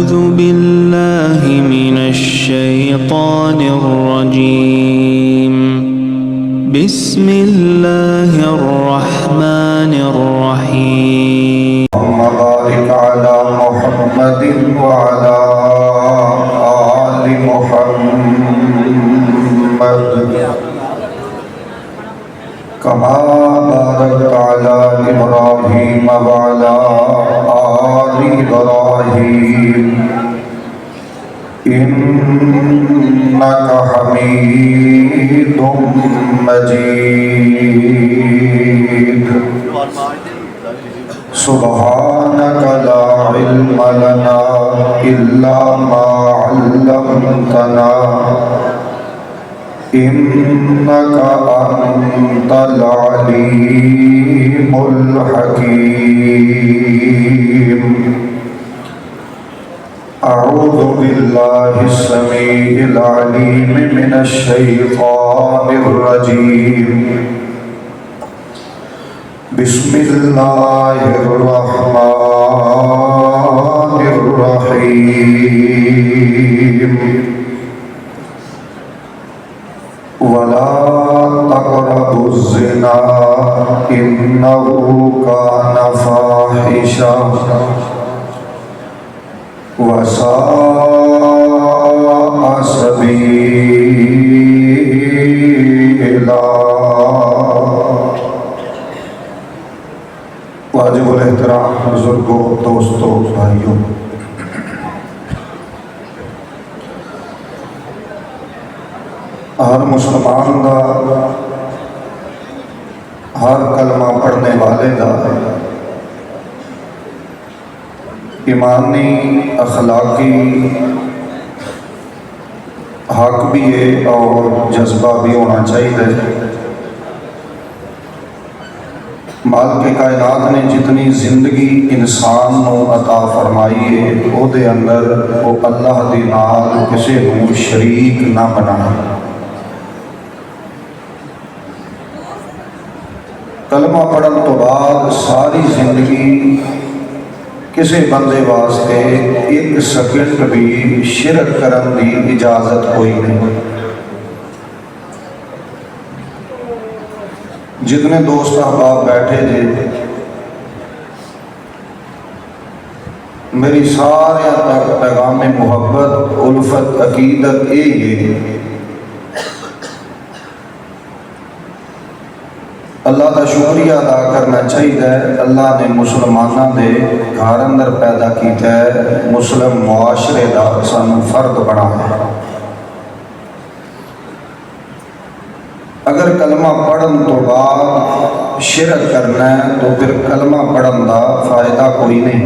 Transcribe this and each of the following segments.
أعوذ بالله من الشيطان الرجيم. بسم الله الرحمن الرحيم. اللهم بارك على محمد وعلى آل محمد كما باركت على إبراهيم وعلى آل إبراهيم إنك حميد مجيد. سبحانك لا علم لنا إلا ما علمتنا إنك أنت العليم الحكيم. أعوذ بالله السميع العليم من الشيطان الرجيم. بسم الله الرحمن الرحيم. ولا تقربوا الزنا إنه كان فاحشا وساء سبيلا. واجب الاحترام بزرگوں، دوستوں، بھائیوں، ہر مسلمان دا، ہر کلمہ پڑھنے والے دا ایمانی اخلاقی حق بھی ہے اور جذبہ بھی ہونا چاہیے. مالک کائنات نے جتنی زندگی انسان نو عطا فرمائی ہے او دے اندر وہ اللہ دے نال کسے نو شریک نہ بنائے. کلمہ پڑھن تو بعد ساری زندگی کسی بندے واسطے ایک سیکنڈ بھی شرک کرن دی اجازت کوئی نہیں. جتنے دوست احباب بیٹھے جے، میری سارے تک پیغام محبت، الفت، عقیدت یہ اللہ کا شکریہ ادا کرنا چاہیے. اللہ نے مسلمانوں دے گھر اندر پیدا کیتا ہے، مسلم معاشرے دا سانو فرد بنایا. اگر کلمہ پڑھن تو بعد شرک کرنا ہے تو پھر کلمہ پڑھن دا فائدہ کوئی نہیں.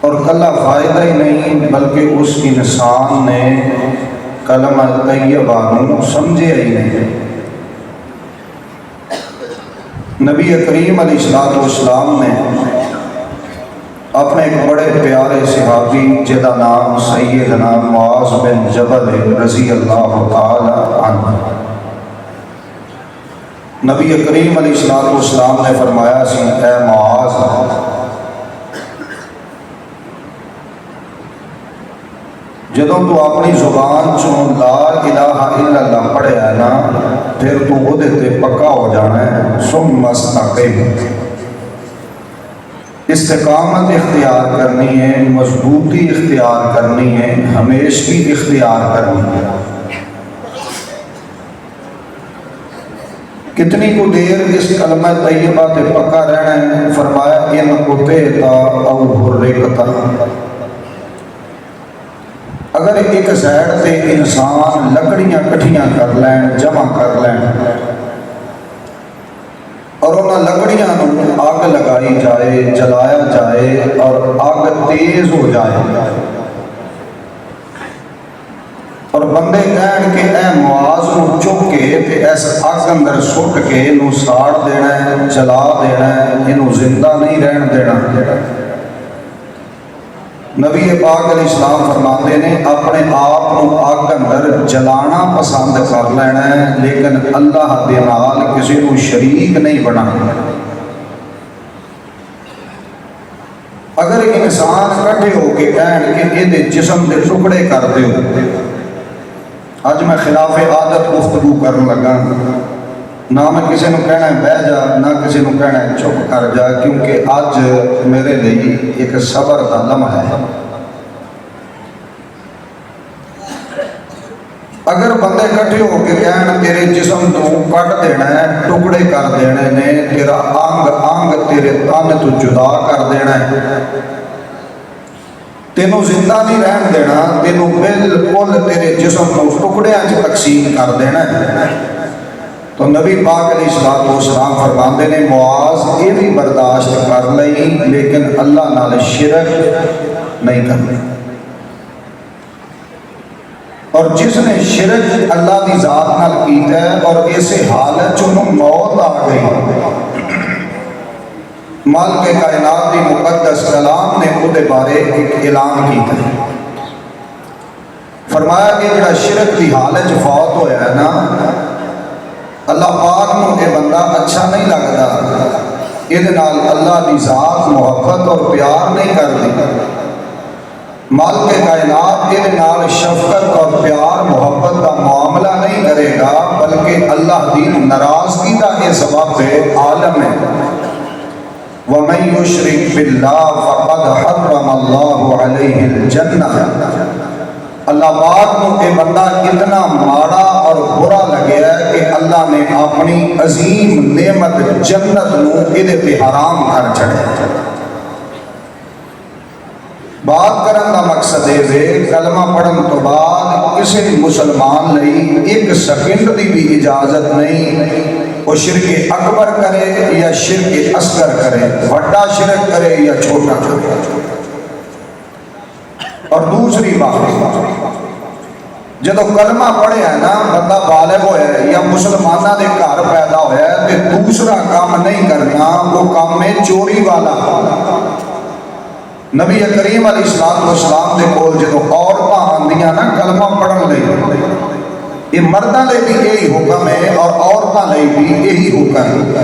اور کلا فائدہ ہی نہیں بلکہ اس انسان نے کلمہ طیبہ نو سمجھے ہی نہیں. نبی کریم علیہ السلام نے اپنے ایک بڑے پیارے صحابی جدا نام سیدنا معاذ بن جبل رضی اللہ تعالی عنہ، نبی کریم علیہ السلام نے فرمایا سی، اے معاذ، جدوں تو اپنی زبان چوں لا الہ الا اللہ پڑھیا ہے نا، پھر تو وہ تے پکا ہو جانا ہے. ثم استقم، استقامت اختیار کرنی ہے، مضبوطی اختیار کرنی ہے، ہمیشگی اختیار کرنی ہے. کتنی کو دیر اس کلمہ طیبہ تے پکا رہنا ہے؟ فرمایا ان قطعتا او حرکتا. اگر ایک سائڈ تے انسان لکڑیاں کٹھیاں کر لین، جمع کر لین، اور انہاں لکڑیاں نو آگ لگائی جائے، جلایا جائے اور آگ تیز ہو جائے، اور بندے کہن کہ اے معاذ نو چک کے تے اس آگ اندر سٹ کے نو ساڑ دینا ہے، جلا دینا ہے، انہوں زندہ نہیں رہن دینا. نبی پاک علیہ السلام فرماتے ہیں اپنے آپ کو آگ اندر جلانا پسند کر لینا ہے، لیکن اللہ دے نال کسی کو شریک نہیں بنانا. اگر انسان کٹھے ہو کے کہن کہ یہ جسم کے ٹکڑے کر دیو، اج میں خلاف عادت گفتگو کرن لگا، نہ میں کسی نے کہنا ہے بہ جا، نہ کسی نے کہنا ہے چپ کر جا، کیونکہ اج میرے لیے ایک صبر کا لمحہ ہے۔ اگر بندے کٹھے ہو کے کہن تیرے جسم تو کٹ دینا ہے، ٹکڑے کر دینے نے، تیرا انگ انگ تیرے تن تو جدا کر دینا ہے، تینوں زندہ نہیں رہن دینا، تینوں بالکل تیرے جسم کو ٹکڑیاں تقسیم کر دینا ہے، تو نبی پاک علیہ السلام فرماندے نے معاذ یہ بھی برداشت کر لئی لیکن اللہ نال شرک نہیں کرنی۔ اور جس نے شرک اللہ کی ذات نال کیتا ہے اور اسے حالت چنوں موت آ گئی، مالک کائنات دی مقدس کلام نے وہ بارے ایک اعلان کیتا ہے، فرمایا کہ جڑا شرک کی حالت فوت ہویا ہے نا، اللہ پاک نو یہ بندہ اچھا نہیں لگتا، یہ اللہ کی ذات محبت اور پیار نہیں کرتی، مالک کائنات یہ شفقت اور پیار محبت کا معاملہ نہیں کرے گا، بلکہ اللہ کی ناراضگی کا یہ سبب عالم ہے۔ وَمَن يُشْرِكْ بِاللَّهِ فَقَدْ حَرَّمَ اللَّهُ عَلَيْهِ الْجَنَّةَ۔ اللہ پاک کو یہ بندہ اتنا ماڑا اور برا لگیا ہے کہ اللہ نے اپنی عظیم نعمت جنت نو یہ حرام کر چھڑے۔ بات کرن دا مقصد ہے کلمہ پڑھن تو بعد کسی مسلمان لئی ایک سیکنڈ دی بھی اجازت نہیں وہ شرک اکبر کرے یا شرک اصغر کرے، بڑا شرک کرے یا چھوٹا کرے۔ اور دوسری بات، جدو کلمہ پڑھے ہے نا، بندہ بالغ ہویا ہے یا مسلمانہ دے گھر پیدا ہویا ہے تو دوسرا کام نہیں کرنا، وہ کام ہے چوری والا۔ نبی کریم علیہ السلام دے کول جدو عورتاں آندیاں نا کلمہ پڑھن لئی، یہ مرداں لئی بھی یہی حکم ہے اور عورتاں لئی بھی یہی حکم ہے۔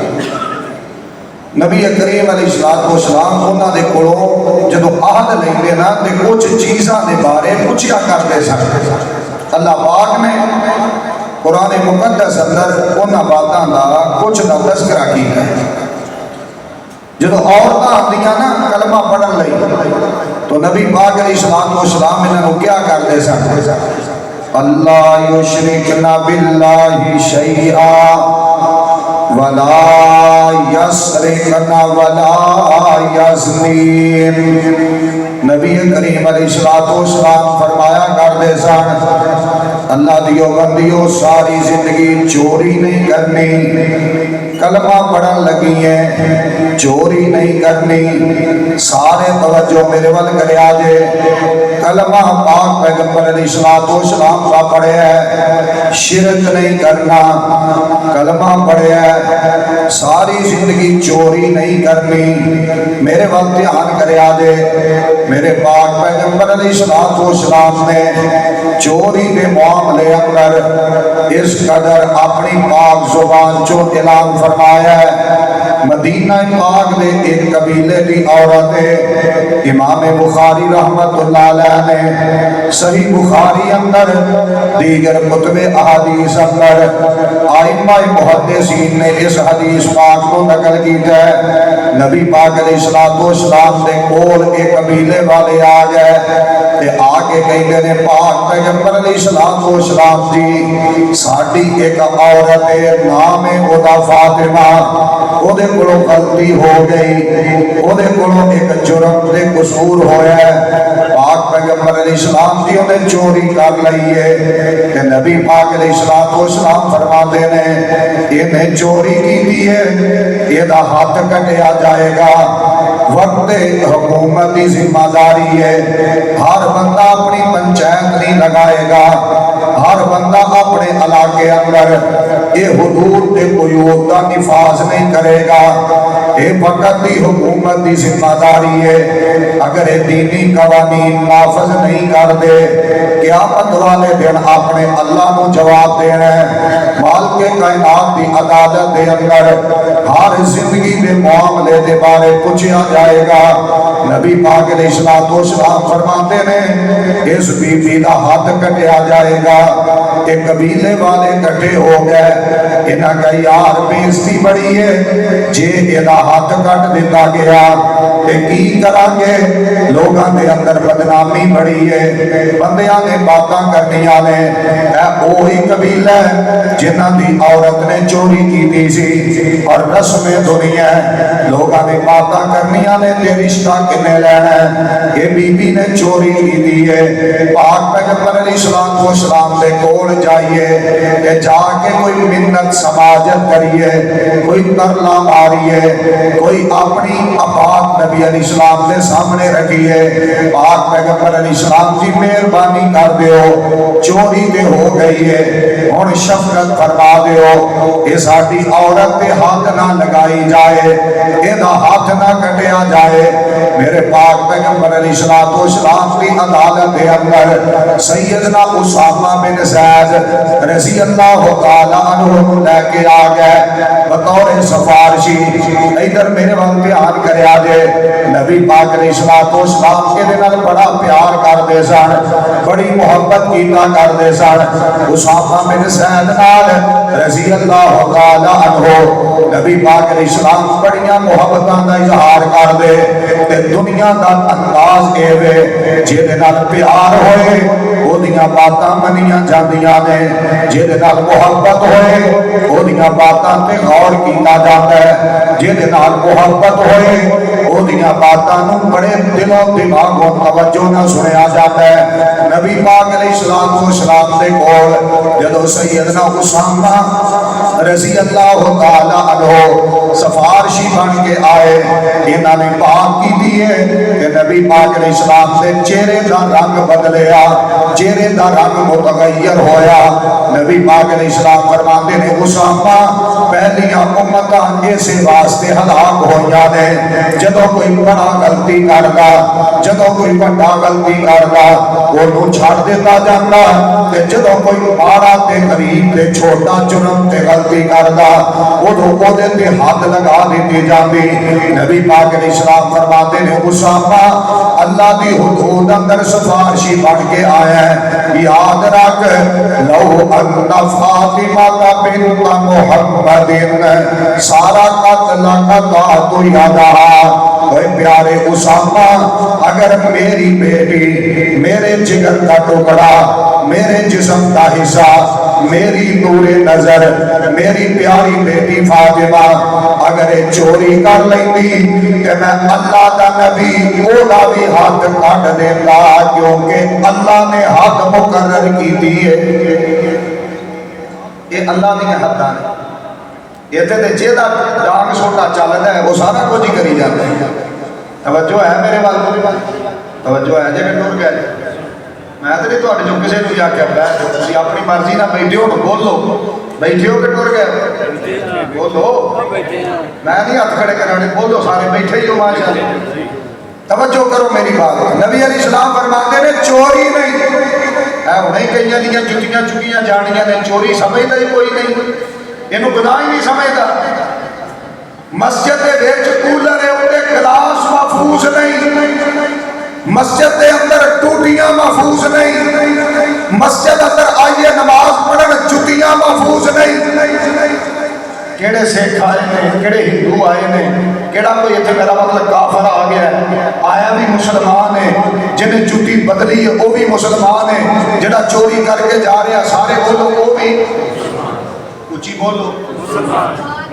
نبی کریم علیہ السلام انہاں دے کولوں جدو عہد لیندے نا تے کچھ چیزاں دے بارے پوچھیا کرتے سن، اللہ پاک نے قرآن مقدس اندر انہاں باتاں دا کچھ دا تذکرہ کیتا ہے۔ جدو عورتاں آندیاں نا کلمہ پڑھن لئی تو نبی پاک علیہ السلام انہوں کیا کرتے سن؟ اللہ یشرکن باللہ شیئا ولا یسرقن ولا یزنین۔ نبی کریم علیہ السلام فرمایا کرتے سن اللہ دیو بندیو ساری زندگی چوری نہیں کرنی، کلمہ پڑھن لگی ہیں چوری نہیں کرنی، سارے توجہ میرے ول کرے آجے، کلمہ پاک پیغمبر علیہ السلام کا پڑھے ہے، شرک نہیں کرنا، کلمہ پڑھے ہے، ساری زندگی چوری نہیں کرنی، میرے ول دھیان کرے آجے، میرے پاک پیغمبر علیہ السلام نے چوری کے معاملے اندر اس قدر اپنی پاک زبان جو اعلان فرمایا ہے۔ مدینہ پاک میں ایک قبیلے کی عورت ہے، امام بخاری رحمت اللہ علیہ نے صحیح بخاری اندر دیگر کتب احادیث اندر ائمہ محدثین نے اس حدیث پاک کو نقل کیتا ہے۔ نبی پاک علیہ السلام نے کول ایک قبیلے والے آ گئے تے آگے کہتے نے پاک پیغمبر علیہ السلام جی ساڈی ایک عورت ہے، نام ہے اودا فاطمہ، او دے کولوں غلطی ہو گئی، او دے کولوں ایک جرم دے قصور ہویا ہے، پاک پیغمبر علیہ السلام جی انہیں چوری کر لئی ہے کہ نبی پاک علیہ السلام فرماتے نے انہیں چوری کی دی ہے، یہ دا ہاتھ کٹیا جائے گا۔ وقت حکومتی ذمہ داری ہے، ہر بندہ اپنی پنچایت نہیں لگائے گا، ہر بندہ اپنے علاقے اندر یہ حدود کے قیود کا نفاذ نہیں کرے گا، یہ فقط دی حکومت دی ذمہ داری ہے۔ اگر یہ دینی قوانین نافذ نہیں کر دے قیامت والے دن اپنے اللہ کو جواب دینا ہے۔ مالک کائنات دی عدالت دے اندر ہر زندگی دے معاملے دے بارے پوچھا جائے گا۔ نبی پاک علیہ الصلوۃ والسلام فرماتے ہیں اس بی بی دا ہاتھ کٹیا جائے گا۔ کہ قبیلے والے کٹھے ہو گئے، انہاں کا یار بےزتی بڑی ہے، جے ایدا ہاتھ کٹ دیتا گیا تے کی کران گے؟ لوگاں دے اندر بدنامی بڑی ہے، بندیاں نے باتاں کرنیاں نے، اے وہی قبیلہ ہے جنہاں دی عورت نے چوری کی سی اور رسم دنیا لوگاں نے باتاں کرنیاں نے تے رشتہ کنے لینا ہے، یہ بی بی نے چوری کی دی ہے۔ پاک پیغمبر علیہ الصلوۃ والسلام دے کول جائیے کہ جا کے کوئی منت سماجت کریے، کوئی ترلا ماریے، کوئی اپنی آباد نبی علیہ السلام دے سامنے رکھیے، پاک پیغمبر علیہ السلام جی مہربانی کر دیو چوری دے ہو گئی ہے، ہن شفقت فرما دیو، یہ ساری عورت پہ ہاتھ نہ لگائی جائے، یہ ہاتھ نہ کٹیا جائے۔ میرے پاک پیغمبر علیہ الصلوۃ والسلام کی عدالت کے اندر سیدنا اسامہ بن زید رضی اللہ تعالیٰ عنہ لے کے آ گئے بطور سفارشی۔ ادھر میرے وقت دھیان کریا جے، نبی پاک علیہ الصلوۃ والسلام کے دن بڑا پیار کرتے سن، بڑی محبت کیتا کرتے سن۔ اسامہ بن زید نال رضی اللہ تعالیٰ عنہ نبی پاک علیہ السلام بڑیاں محبتاں دا اظہار کر دے تے دنیا دا انداز اے وے جے نال پیار ہوئے او دیاں باتاں منیاں جاندیاں نے، جے نال محبت ہوئے او دیاں باتاں تے غور کیتا جاندا ہے، جے نال محبت ہوئے او دیاں باتاں نو بڑے دلوں دماغوں توجہ نہ سنیا جاتا ہے۔ نبی پاک علیہ الصلوۃ والسلام دے کول جدوں سیدنا اسامہ رضی اللہ تعالیٰ عنہ سفارشی بن کے آئے، انہاں نے بات کی دی ہے کہ نبی پاک علیہ السلام سے چہرے دا رنگ بدلیا، چہرے دا رنگ متغیر ہویا۔ نبی پاک علیہ السلام فرماتے ہیں اسامہ پہلیاں امتاں ایسے واسطے ہلاک ہوئیاں نے جدوں کوئی بڑا غلطی کردا، جدوں کوئی بڑا غلطی کردا وہ چھڑ دیتا جاتا، تے جدوں کوئی مارا تے غریب تے چھوٹا جرم تے غلطی کردا وہ دے تے ہاتھ لگا دیتی جاتی۔ نبی پاک علیہ السلام فرماتے ہیں اسامہ اللہ دی حدود اندر سفارشی بن کے آیا ہے، یاد رکھ لو ان فاطمہ بنت محمد سارا قتل قطعت یدہا۔ اے پیارے اسامہ اگر میری بیٹی، میرے جگر کا ٹکڑا، میرے جسم کا حصہ، میری نور نظر، میری پیاری بیٹی فاطمہ اگر چوری کر لیندی کہ میں اللہ دا نبی اولا بھی ہاتھ کٹ دیتا، کیونکہ اللہ نے ہاتھ مقرر کی دیئے۔ یہ اللہ نے حد ہے، یہ تے جیدہ ڈانگ سوٹا چلتا ہے وہ سارا کچھ ہی کری جاتا ہے۔ توجہ ہے میرے بات، توجہ ہے جے کہ ٹر گئے میں تو نہیں تو جو کسی نے جا کے بیٹھ تھی اپنی مرضی نہ بیٹھے ہو تو بولو، بیٹھے ہو کہ ٹر گئے بولو، میں نہیں ہاتھ کھڑے کرنے، بولو سارے بیٹھے ہی ہو ماشاءاللہ۔ توجہ کرو میری بات، نبی علیہ السلام فرماتے ہیں چوری نہیں ہے، انہیں کئیاں دیاں جتیاں چکیاں جانیاں نے، چوری سمجھتا ہی کوئی نہیں، انہوں گناہ ہی نہیں سمجھتا۔ مسجد دے وچ کولر ہے اُتے گلاس محفوظ نہیں، مسجد دے اندر ٹوٹیاں محفوظ نہیں، مسجد اندر آئیے نماز پڑھن جتیاں محفوظ نہیں۔ کیڑے سکھ آئے نے، کیڑے ہندو آئے نے، کیڑا کوئی اتنے میرا مطلب کافر آ گیا ہے، آیا بھی مسلمان ہے، جنہیں جتی بدلی ہے وہ بھی مسلمان ہے، جڑا چوری کر کے جا رہا سارے بولو وہ بھی اچھی بولو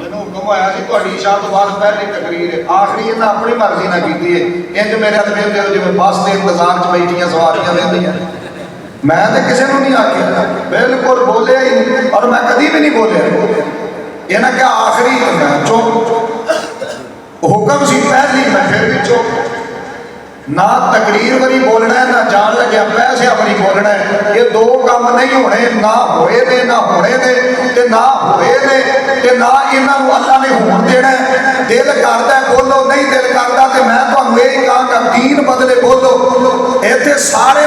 حکم آیا سی تہاڈی عشاء تو بعد پہلی تقریر ہے، آخری انہیں اپنی مرضی نہ کیتی ہے، انج میرے ہاتھ ویندے ہو جویں بس دے انتظار چ بیٹھیاں سواریاں ویندیاں، میں تے کسے نوں نہیں آکھیا، بالکل بولیا ہی نہیں اور میں کبھی بھی نہیں بولیا۔ یہ نہ کہ آخری چپ حکم سی پہلی میں پھر بھی چپ، نہ تقریر بری بولنا ہے نہ جان لگیا پیسے اپنی بولنا ہے، یہ دو کام نہیں ہونے، نہ ہوئے دے نہ ہونے دے تے نہ ہوئے دے تے نہ انہاں اللہ نے ہون دینا ہے۔ دل کردا ہے بولو، نہیں دل کردا تے میں تانوں یہی کہاں گا دین بدلے بولو۔ ایتھے سارے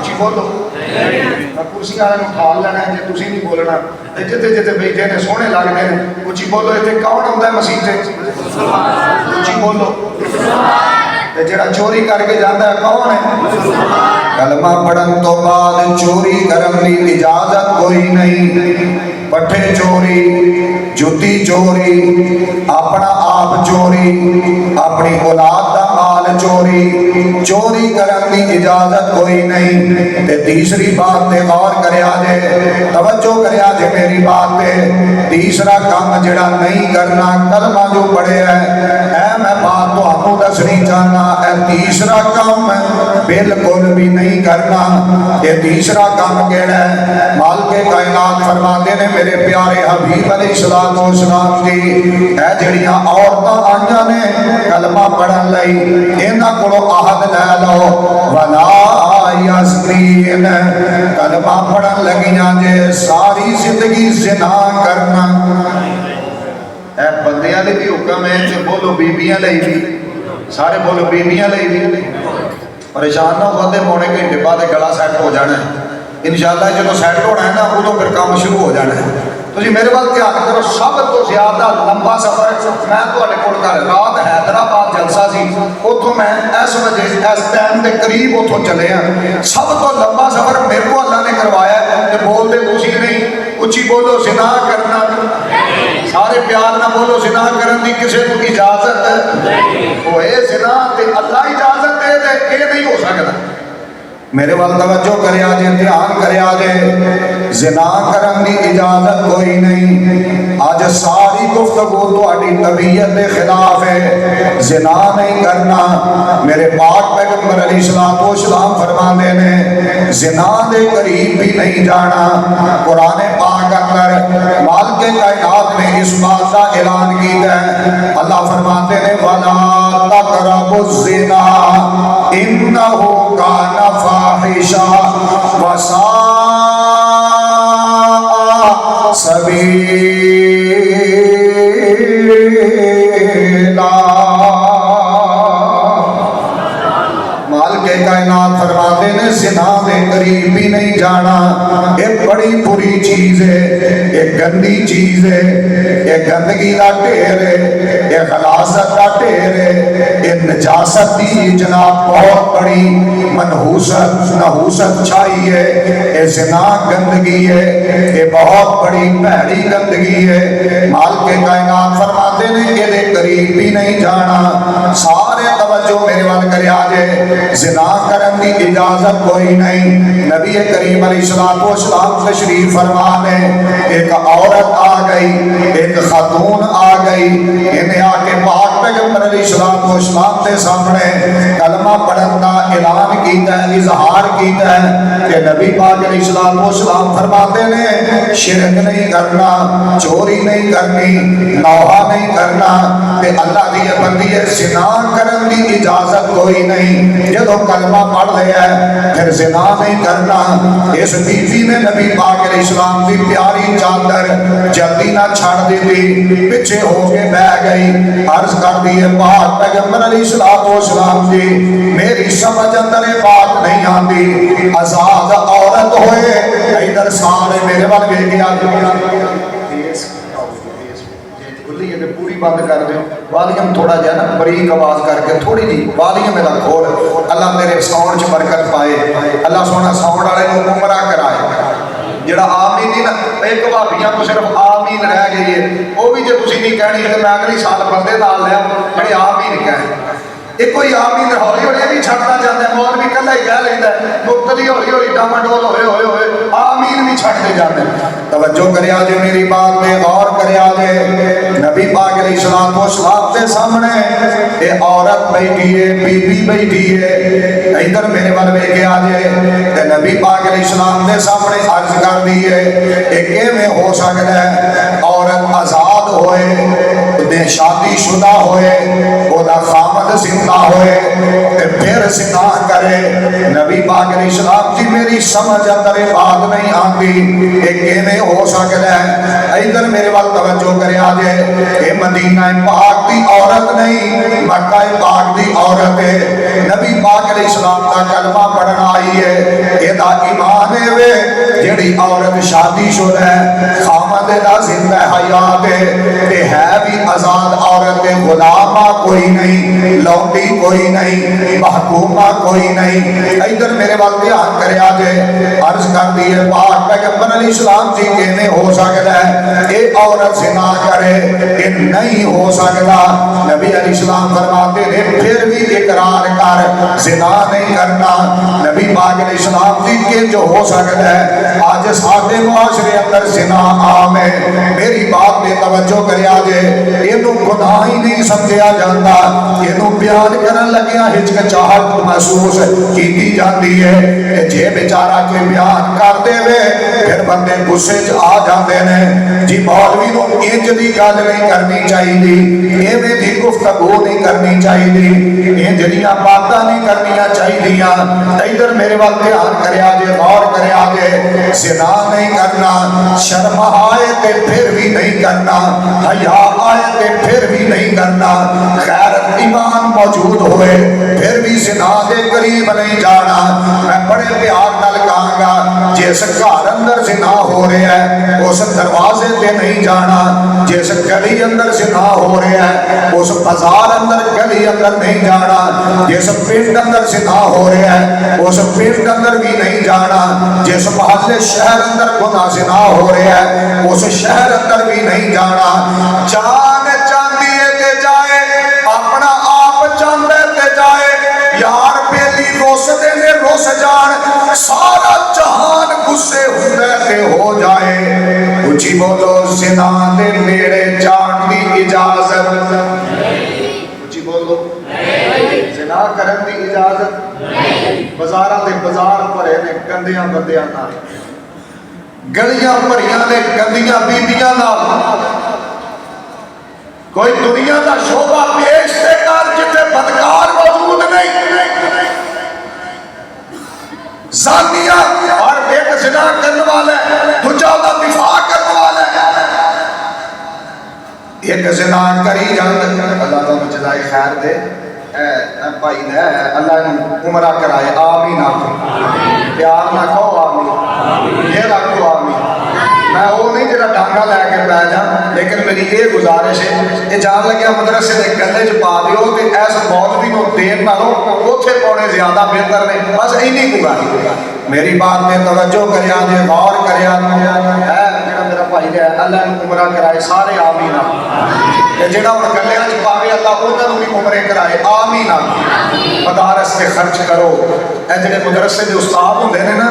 اچھی بولو، میں کرسی والے اٹھا لینا ہے جی تسی نہیں بولنا، جتے جتے بیٹھے نے سونے لگتے ہیں اچھی بولو۔ ایتھے کون آਉਂدا ہے مسیح تے؟ بولو تے جڑا چوری کر کے جاتا ہے کون ہے؟ کلمہ پڑھن تو بعد چوری کرن دی اجازت کوئی نہیں. پٹھے چوری، جُتی چوری، اپنا آپ چوری، اپنی اولاد دا مال چوری، چوری کرن دی اجازت کوئی نہیں. تے تیسری بات تے غور کریا جے، توجہ کریا جے میری بات تے. تیسرا کام جڑا نہیں کرنا کلمہ جو پڑھے ہے، میں بات تو آپ کو دسنی چاہنا ہے. تیسرا کام بالکل بھی نہیں کرنا. یہ تیسرا کام کیڑا ہے؟ مالک کائنات فرماتے نے میرے پیارے حبیب علیہ السلام جی، اے جڑیاں عورتاں آئیاں نے کلمہ پڑھن لئی، انہاں کولوں عہد لے لو، ولا یزنین، کلمہ پڑھن لگیاں جے ساری زندگی زنا کرنا. اے بندیاں لئی بھی حکم ہے تے بولو بیبیاں لئی بھی، سارے بولو بیبیاں لئی بھی. پریشان نہ ہو تے پونے گھنٹے بعد گلا سیٹ ہو جانا ہے. انشاءاللہ جب سیٹ ہونا ہے نا ادو پھر کام شروع ہو جانا ہے. تسی میرے وال دھیان کرو، سب تو زیادہ لمبا سفر میں تواڈے کول کر رات حیدرآباد جلسہ سی، اتوں میں اس وجہ اس ٹائم کے قریب اتوں چلے ہیں. سب تو لمبا سفر میرے کو اللہ نے کروایا ہے. کہ بول دے تسی نہیں، اچھی بولو زنا کرنا. سارے پیار نہ بولو زنا کرن دی کسے کو اجازت ہوئے زنا تے اللہ اجازت دے دے یہ نہیں ہو سکتا. میرے وال توجہ کریا جے، دھیان کریا جے، زنا کرن دی اجازت کوئی نہیں. آج ساری گفتگو تہاڈی طبیعت کے خلاف ہے. زنا نہیں کرنا. میرے پاک پیغمبر علیہ السلام فرماندے نے زنا دے قریب بھی نہیں جانا. قرآن پاک اندر مالک کائنات نے اس بات کا اعلان کیا ہے. اللہ فرماتے نے وَلَا تَقْرَبُوا الزِّنَا إِنَّهُ كَانَ فَاحِشًا وَسَاءَ سَبِيلًا. کائنات فرماتے نے زنا دے قریب بھی نہیں جانا. ایک بڑی بری چیز ہے، ایک گندی چیز ہے، ایک گندگی کا ڈھیر ہے، ایک غلاظت کا ڈھیر ہے. ایک نجاست دی جناب بہت بڑی نحوست چھائی ہے. یہ زنا گندگی ہے، یہ بہت بڑی بھیڑی گندگی ہے. مالک کائنات فرماتے نے یہ قریب بھی نہیں جانا. سارے توجہ میرے وال کریا جے، زنا کرن دی اجازت کوئی نہیں. نبی کریم علیہ السلام تشریف فرما نے ایک عورت آ گئی، ایک خاتون آ گئی. انہیں آ کے پاک پیغمبر علیہ السلام کے سامنے کلمہ پڑھن کا اعلان کیتا ہے، اظہار کیتا ہے کہ نبی پاک علیہ السلام فرماتے نے شرک نہیں کرنا، چوری نہیں کرنی، نوحہ نہیں کرنا. تے اللہ دی بندی ہے، زنا کرن دی اجازت کوئی نہیں. جدو کلمہ پڑھ لیا ہے پھر زنا نہیں کرنا. اس بیوی نے نبی پاک علیہ السلام کی پیاری چادر جلدی نہ چھڑ دیتی، پیچھے ہو کے بہ گئی. عرض کر دی پاک پیغمبر علیہ السلام جی، میری سمجھ اندر یہ بات نہیں آتی. آزاد عورت ہوئے ادھر سارے میرے وال ویکھ کے پوری بند کر دیں. والیوم تھوڑا جہا نا بریک آواز کر کے تھوڑی جی والیوم میرا کھول. اللہ میرے ساؤنڈ چ برکت پائے، اللہ سونا ساؤنڈ والے کو گمراہ کرائے. جڑا آمین نہیں نا، ایک بھابیاں کو صرف آمین رہ گئی ہے، وہ بھی جے تسی نہیں کہنی تو میں اگلی سال بندے نال لیا جڑے آمین کہیں. ایک کوئی آمین ہولی ہولی بھی چھڑنا چاہتا ہے، مولوی کلا ہی کہہ لیتا ہے، مبتدی ہولی ہولی ڈاماڈول ہوئے ہوئے ہوئے آمین بھی چھڑتے جاتے ہیں. توجہ کریا جے میری بات پہ غور کریا جے. نبی پاک علیہ السلام کے سامنے یہ عورت بیٹھی ہے، بی بی بیٹھی ہے. ادھر میرے وال ویکھے آ جے تے نبی پاک علیہ السلام کے سامنے عرض کر دی ہے کہ کیویں ہو سکتا ہے عورت آزاد ہوئے، شادی شدہ ہوئے، وہ خامد زندہ ہوئے تے پھر زنا کرے. نبی پاک علیہ السلام جی میری سمجھ اندر بات نہیں آتی، یہ کیویں ہو سکتا ہے. ادھر میرے وال توجہ کریا جے، یہ مدینہ پاک دی عورت نہیں، مکہ پاک دی عورت ہے. نبی پاک علیہ السلام کا کلمہ پڑھنا آئی ہے. یہ ایمان ہے جیڑی عورت شادی شدہ ہے، خامد دا زندہ حیات ہے بھی آزاد عورت، غلامہ کوئی نہیں، لونڈی کوئی نہیں، محکومہ کوئی نہیں۔ ادھر میرے وال دھیان کریا جے، عرض کر دیے پاک پیغمبر علیہ السلام جی کیویں ہو سکتا ہے اے عورت زنا کرے؟ یہ نہیں ہو سکتا۔ نبی علیہ السلام فرماتے ہیں پھر بھی اقرار کر، زنا نہیں کرنا۔ نبی پاک علیہ السلام جی کے جو ہو سکتا ہے آج سارے معاشرے اندر زنا عام ہے۔ میری بات پہ توجہ کریا جے، یہ گناہ ہی نہیں سمجھا جاتا، یہ بیان کرن لگیا ہچکچاہٹ محسوس کی جاتی ہے۔ جے بیچارہ کے بیان کرتے ہوئے پھر بندے غصے آ جاتے ہیں، جی مولوی نو انج دی گل نہیں کرنی چاہیے، ایویں دی گفتگو نہیں کرنی چاہیے، انج دیاں باتاں نہیں کرنیاں چاہیے۔ ادھر میرے وال دھیان کریا جے، غور کریا جے، زنا نہیں کرنا، شرم آئے تے پھر بھی نہیں کرنا، حیا آئے تے پھر بھی نہیں کرنا، غیرت ایمان موجود ہوئے پھر بھی زنا دے قریب نہیں جانا۔ میں بڑے پیار نال کہاں گا جس گھر اندر زنا ہو رہا ہے اس دروازے تے نہیں جانا، جس گلی اندر زنا ہو رہا ہے اس بازار اندر گلی اندر نہیں جانا، جس پنڈ اندر زنا ہو رہا ہے اس پنڈ اندر بھی نہیں جانا، جس محلے شہر اندر گناہ زنا ہو رہا ہے اس شہر اندر بھی نہیں جانا۔ جان چاندی تے جائے، اپنا آپ چاندے تے جائے، یار پہلی روستے نے روس جان، سارا جہان غصے ہوندے تے ہو جائے۔ اچھی بولو زنا دے نیڑے جان دی اجازت، اچھی بولو زنا کرن دی اجازت۔ بازاراں دے بازار بھرے نے گندیاں بندیاں نال، گلیاں بھریاں نے گندیاں بیبیاں نال، کوئی دنیا دا شعبہ پیش تے کر جتے بدکار موجود نہیں، زانیہ اور ایک زنا کرنے والے دوجا دا دفاع کرنے والے، ایک زنا کری جان، اللہ تعالیٰ جزائے خیر دے، بھائی نے اللہ نے عمرہ کرائے، آمین آمین، پیار نہ کہو آمین، یہ رکھو آمین۔ میں وہ نہیں جڑا ڈانگا لے کے پہ جا، لیکن میری یہ گزارش ہے یہ جان لگیا مدرسے دے گلے چ پا دیو تے ایس مولوی نو دیر نہ لو، اوتھے پاؤنے زیادہ بہتر نے، بس اینی کو گل۔ میری بات میں توجہ کریا جے، غور کریا جے، میرا بھائی ہے اللہ نے عمرہ کرائے، سارے آمین آمین۔ جڑا ہن گلیاں چ پاوے اللہ انہاں نو بھی عمرے کرائے، آمین آمین۔ مدارس تے خرچ کرو، اے جڑے مدرسے دے استاد ہوندے نے نا،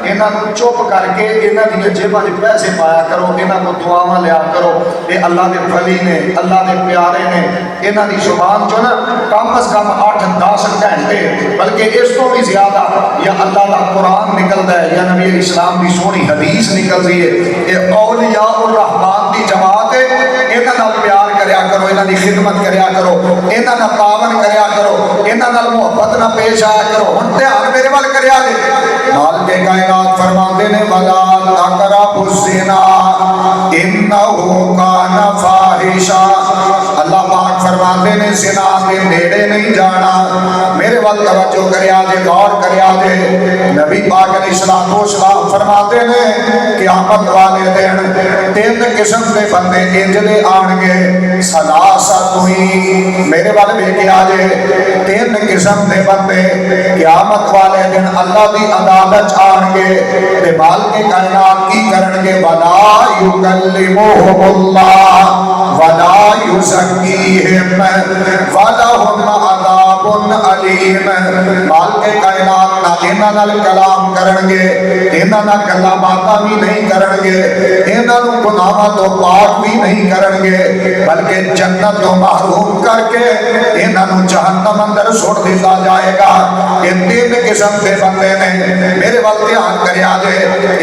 انہاں نو چپ کر کے انہاں دی جیباں وچ پیسے پایا کرو، انہاں کو دعاواں لیا کرو، اے اللہ دے ولی نے، اللہ دے پیارے نے، انہاں دی زبان چوں نا کم از کم 8-10 گھنٹے بلکہ اس تو بھی زیادہ یا اللہ دا قرآن نکلدا ہے یا نبی علیہ السلام دی سونی حدیث نکلدی ہے۔ اے اولیاء الرحمان دی جماعت ہے، انہاں نال پیار کریا کرو، انہاں دی خدمت کریا کرو، انہاں نال تعاون کریا کرو، انہاں نال محبت نہ پیش آیا کرو۔ ہن دھیان میرے وال کریا جے، مالک کائنات فرماندے نے ولا تقربوا الزنا انه کان فاحشا، اللہ پاک فرماندے نے زنا دے نیڑے نہیں جانا۔ میرے وال توجہ کریا جے، غور کریا جے، نبی پاک علیہ السلام فرماتے نے قیامت والے دن 3 قسم دے بندے انج دے آن گے، سلاست ہوئی، میرے وال ویکھیا جے 3 قسم دے بندے قیامت والے دن اللہ دی عدالت آن گے تے مالک کائنات کی کرن گے، ولا یکلمہم اللہ ولا یزکیہم ولہم عذاب علیم۔ مالک کائنات نہ انہاں نال کلام کرن گے، انہاں نال گلاں باتاں بھی نہیں کرن گے، انہاں نوں گناہاں تو پاک بھی نہیں کرن گے، بلکہ جنت تو محروم کر کے انہاں نوں جہنم اندر سٹ دتا جائے گا۔ یہ 3 قسم دے بندے نے، میرے وال دھیان کریا جے،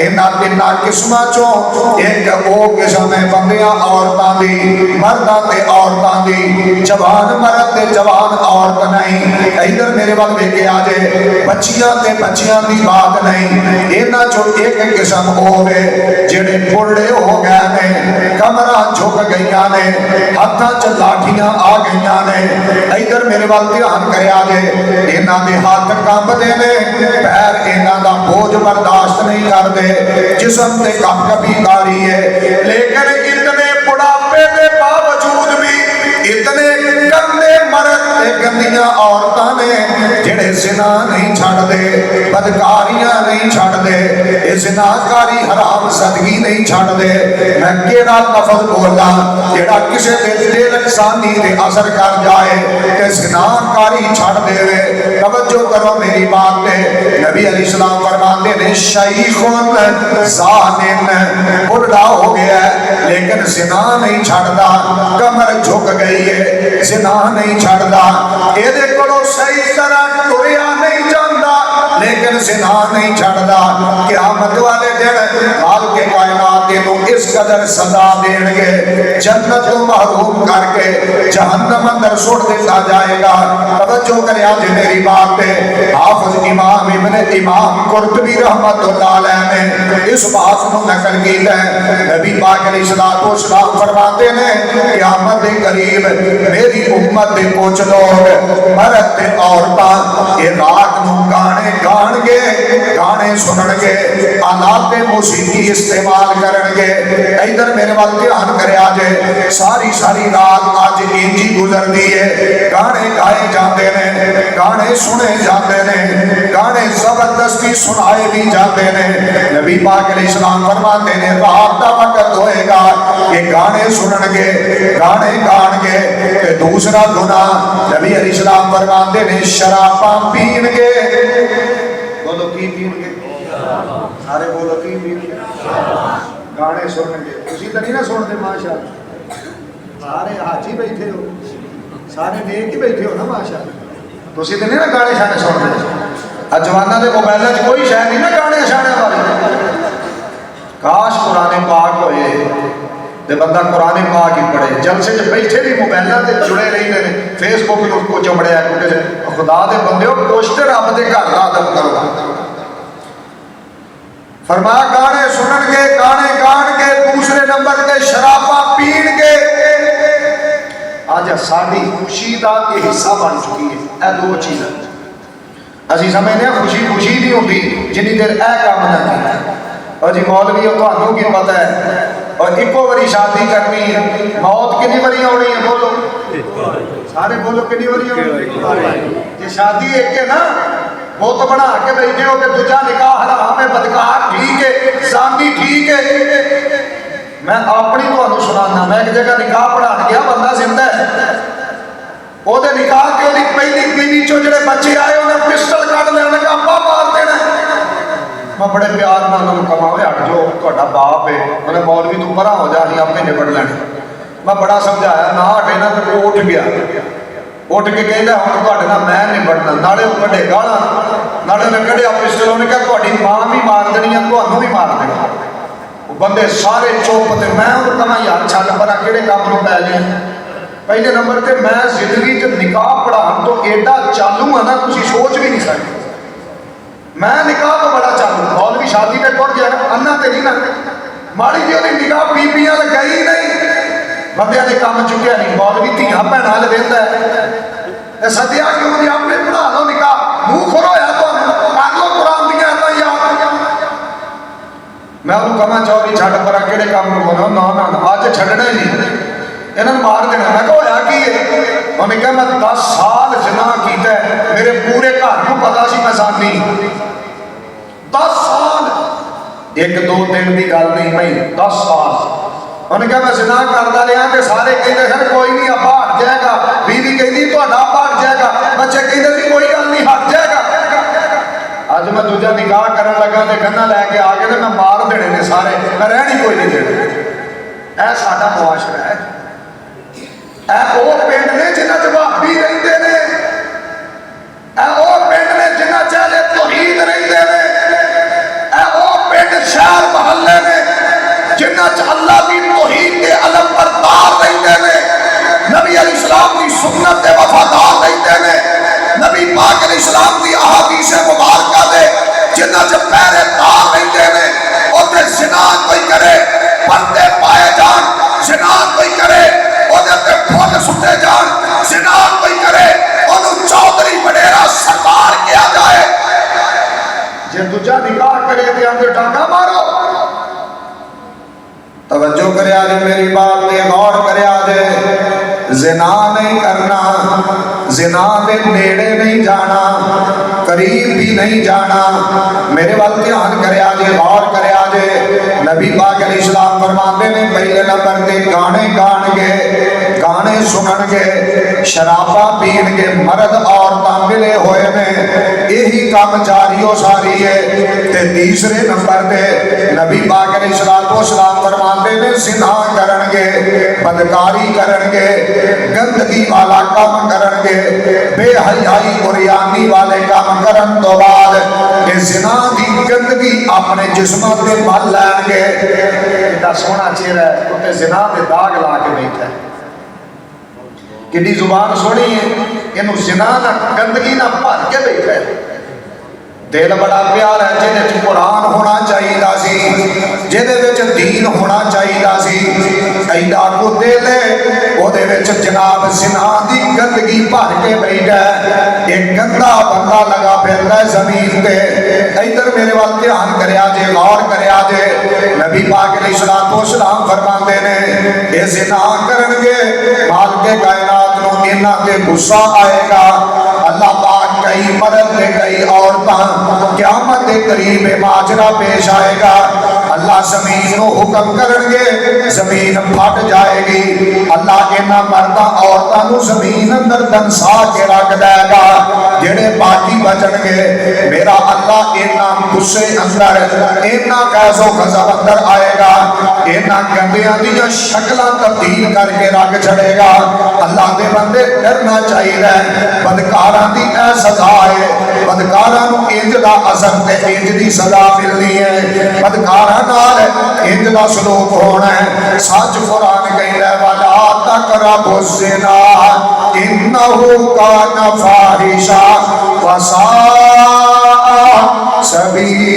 انہاں 3 قسماں چوں ایک وہ قسم ہے بندیاں عورتاں دی، مرداں تے عورتاں دی، جوان مرد تے جوان عورت نہیں۔ ادھر میرے وال ویکھیا جے، بچیاں تے بچیاں دی بات نہیں، انہاں چوں ایک قسم ہوے جڑے بوڑھے ہو گئے نے، کمراں جھک گئیاں نے، ہاتھاں چ لاٹھیاں آ گئیاں نے۔ ادھر میرے وال دھیان کریا جے، انہاں دے ہاتھ کمبدے نے، پیر انہاں دا بوجھ برداشت نہیں کردے، جسم تے کپ کپی کاری ہے، لیکن اتنے ماپے دے باوجود بھی اتنے گندے مرد تے گندیاں عورتاں نے جڑے زنا نہیں چھڑ دے، بدکاریاں نہیں چھڑ دے، اے زناکاری حرام زدگی نہیں چھڑ دے۔ میں کیڑا لفظ بولا جڑا کسے دے دل انسانی دے اثر کر جائے کہ زناکاری چھڑ دے وے۔ توجہ کرو میری بات پہ، نبی علیہ السلام فرماتے نے شیخون زانن، بڑھا ہو گیا ہے لیکن زنا نہیں چھڑدا، کمر جھک گئی ہے زنا نہیں چھڑدا، ایدے کلو صحیح طرح ٹریا نہیں جاندا لیکن زنا نہیں چھڑدا۔ قیامت والے دن مالک کائنات انہوں اس قدر سزا دین گے، جنت کو محروم کر کے جہنم اندر سوٹ دیتا جائے گا۔ توجہ کرے آج میری بات پہ، حافظ امام قرطبی رحمت اللہ علیہ نے اس بات کو نقل کی ہے۔ نبی پاک علیہ السلام فرماتے ہیں قیامت قریب میری امت دے کچھ لوگ مرد تے عورتاں یہ رات نو گانے گان گے، گانے سنن گے، آلات موسیقی استعمال کرن گے۔ ادھر میرے وقت دھیان کرے آجے، ساری رات آج انجی گزر دیئے، گانے گائے جاندے نے، گانے سنے جاندے نے، گانے زبردستی سنائے بھی جاندے نے۔ نبی پاک علیہ السلام فرماتے ہیں رات دا وقت ہوئے گا کہ گانے سنن گے، گانے گان گے۔ کہ دوسرا گناہ نبی علیہ السلام فرماتے ہیں شراباں پین گے۔ بولو کی پین گے؟ سارے بولو کی پین گے؟ گانے سنن گے۔ اسی تو نہیں نہ سن دے ماشاءاللہ، سارے حاجی بیٹھے ہو، سارے نیک ہی بیٹھے ہو نا ماشاءاللہ، تو اسی تو نہیں نا گانے شانے سن دے۔ جوانہ دے موبائل وچ کوئی شے نہیں نا گانے شانے والے۔ کاش قرآن پاک ہوئے تے بندہ قرآن پاک ہی پڑھے، جلسے جو بیٹھے بھی موبائلہ تے جڑے رہی نے، فیس بک کو چمڑے ہیں کیونکہ خدا دے بندے ہو کوشتے رب دے گھر دا ادب کرو۔ فرمایا گانے سنن گے، گانے گان گے، دوسرے نمبر کے شراباں پین گے۔ آج ساری خوشی دا یہ حصہ بن چکی ہے اے دو چیزیں۔ اسی سمجھنے ہیں خوشی نہیں ہوتی جنی دیر اے کام نہ کی۔ اور جی مولوی ہو تو ہنوں کی پتہ ہے، اور ایکو بری شادی کرنی ہے، موت کنی بری ہونی ہے؟ بولو سارے بولو کنی بری ہونی ہے؟ یہ شادی ایک ہے نا، وہ تو بنا کے بیٹھے ہو کہ دجا نکاح حرام ہے، بدکار ٹھیک ہے، زانی ٹھیک ہے۔ میں اپنی تو ہنوں سنانا، میں ایک جگہ نکاح پڑھا گیا، بندہ زندہ ہے، وہ دے نکاح کے وہ پہلی بیوی چو جڑے بچے آئے انہیں پسٹل کٹ لینے کا ابا مار دینا ہے۔ میں بڑے پیار نہ انہوں کہا ہوئے ہٹ جو تہاڈا باپ ہے، انہیں مولوی تو پرا ہو جا نہیں اپنے نبڑ لینے۔ میں بڑا سمجھایا نہ ہٹے نا تو وہ اٹھ گیا، اٹھ کے کہندا ہن تہاڈے نال میں نہیں بڑھنا، نالے وہ کڈے گالاں، نالے نے کڈیا پسٹل، انہیں کہا تہاڈی ماں بھی مار دینی ہے، تہانوں بھی مار دینا۔ بندے سارے چپ تے میں انہوں کہا یار چھڈ پرا کہڑے کام نوں پے گئے۔ پہلے نمبر تے میں زندگی چ نکاح پڑھان تو ایڈا چالو ہے نا تسی سوچ بھی نہیں سکتے۔ میں نکاح تو بڑا چالو، مولوی شادی تے ٹر گیا انا تے نہیں نا، ماڑی جی وہ نکاح بیبیاں لگائی نہیں، بندیاں نے کام چکیا نہیں، مولوی دھیاں بھیناں ول ویندا ہے، سدیا کیوں نہیں اپنے پڑھا لو نکاح، منہ کھولویا تو کر لو قرآن دیاں آیتاں یاد۔ میں انہوں کہا چوری چھڈ پرا کہڑے کام نوں بنو، نہ اج چھڈنا ہی نہیں، انہوں نے مار دینا۔ میں کہا ہویا کی ہے؟ انہوں نے کہا میں 10 سال زنا کیتا ہے، میرے پورے گھر کو پتا سی میں زانی، 10 سال، ایک دو دن کی گل نہیں میں 10 سال۔ انہوں نے کہا میں زنا کرتا رہا کہ سارے کہتے ہیں کوئی نہیں ابا ہٹ جائے گا، بیوی کہتی تہاڈا ابا ہٹ جائے گا، بچے کہتے سی کوئی گل نہیں ہٹ جائے گا۔ اج میں دوجا نکاح کرن لگا تے گنا لے کے آ گئے، میں مار دینے نے سارے، میں رہنی کوئی نہیں دینا۔ اے ساڈا معاشرہ ہے، اے وہ پنڈ نے جنہ چ بھابی رہندے نے، اے وہ پنڈ نے جنہ چہلے توحید رہندے نے، اے وہ پنڈ شہر محلے نے جنہ چ اللہ کی توحید کے علم بردار رہندے نے، نبی علیہ السلام کی سنت کے وفادار رہندے نے، نبی پاک علیہ السلام کی احادیث مبارکہ دے جنہ چ پہرے دار رہندے نے۔ اوتے زنا کوئی کرے پردے پائے جان، زنا کوئی کرے تے پھول سٹے جان، زنا کوئی کرے انہوں چودھری وڈیرا سردار کیا جائے، جے دوجا نکاح کرے تے اندر ڈانگا مارو۔ توجہ کرے آج میری بات تے غور زنا نہیں کرنا، زنا دے نیڑے نہیں جانا، قریب بھی نہیں جانا۔ میرے وال دھیان کریا جے، غور کریا جے، نبی پاک علیہ السلام فرماتے نے پہلے نمبر تے گانے گان گے، گانے سنن گے، شرابہ پین گے، مرد عورتاں ملے ہوئے نے، یہی کام جاری و ساری ہے۔ تے تیسرے نمبر تے نبی پاک علیہ السلام فرماتے نے زنا کرن گے، بدکاری کرن گے، گندگی والا کام کرن گے، بے حیائی عریانی والے کام کرن تو بعد کہ زنا دی گندگی اپنے جسموں تے مل لین گے۔ ایڈا سونا چہرہ ہے، تے زنا دے داغ لا کے بیٹھا ہے، کڈی زبان سونی ہے، اینو زنا نہ گندگی نہ بھر کے بیٹھا ہے۔ دل بڑا پیار ہے، جہدے وچ قرآن ہونا چاہیے سی، جہدے وچ دین ہونا چاہیے سی، ایڈا کو دل ہے وہ دے وچ جناب زنا دی گندگی بھر کے بیٹھا ہے۔ ایک گندا بندہ لگا پھردا ہے زمین تے۔ ادھر میرے وال دھیان کریا جے، غور کریا جے، نبی پاک علیہ السلام فرماندے نے اے زنا کرن گے، مالک کائنات نو انہاں تے غصہ آئے گا۔ اللہ پاک کئی مرد تے کئی عورتاں قیامت کے قریب ماجرا پیش آئے گا۔ اللہ زمین کو حکم کرن گے، زمین پھٹ جائے گی۔ اللہ انہاں مرداں عورتاں نو زمین اندر دنسا کے رکھ دے گا، جڑے باقی بچن گے میرا اللہ انہاں غصے اندر، انہاں غیظ و غضب اندر آئے گا، انہاں گندیاں دیاں شکلاں تبدیل کر کے رکھ چھڑے گا۔ اللہ دے بندے ڈرنا چاہیے، بدکاراں دی اے سزا ہے، بدکاراں نو انج دا عذاب تے انج دی سزا ملنی ہے، بدکاراں نال انج دا سلوک ہونا ہے۔ سچ قرآن کہندا ہے وَلَا تَقْرَبُوا الزِّنَا إِنَّهُ كَانَ فَاحِشًا وَسَاءَ سَبِيلًا۔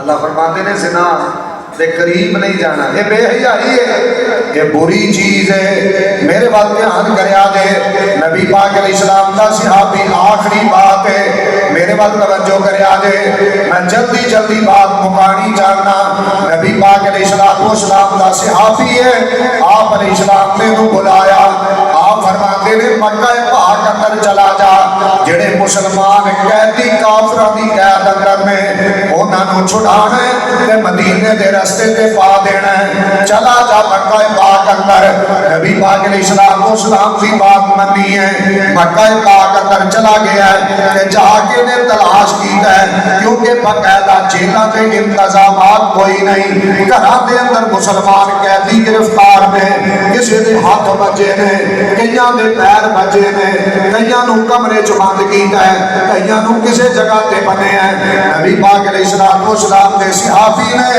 اللہ فرماتے ہیں زنا دے قریب نہیں جانا، یہ بے حیائی ہے، یہ بری چیز ہے۔ میرے بات دھیان کریا دے، نبی پاک علیہ السلام کا صحابی آخری بات ہے، میرے بات توجہ کریا دے، میں جلدی جلدی بات مکانی چاہنا۔ نبی پاک علیہ السلام کا صحابی ہے، آپ علیہ السلام نے انہوں بلایا، آپ فرماتے نے مکہ پاک اندر چلا جا، جڑے مسلمان قیدی کافران دی قید اندر میں انہاں نو چھڑانا ہے تے مدینے دے رستے تے پا دینا ہے، چلا جا مکہ پاک اندر۔ نبی پاک علیہ السلام کی بات منی ہے، مکہ پاک اندر چلا گیا ہے کہ جا کے نے تلاش کیتا ہے، کیونکہ باقاعدہ جیلاں تے انتظامات کوئی نہیں، گھراں دے اندر مسلمان قیدی گرفتار نے، کسی دے ہاتھ بجے نے، کئیاں دے پیر بجے نے، کئیاں نو کمرے چ بند کیتا ہے، کئیاں نو کسی جگہ تے بنے ہیں۔ نبی پاک علیہ السلام دے صحابی نے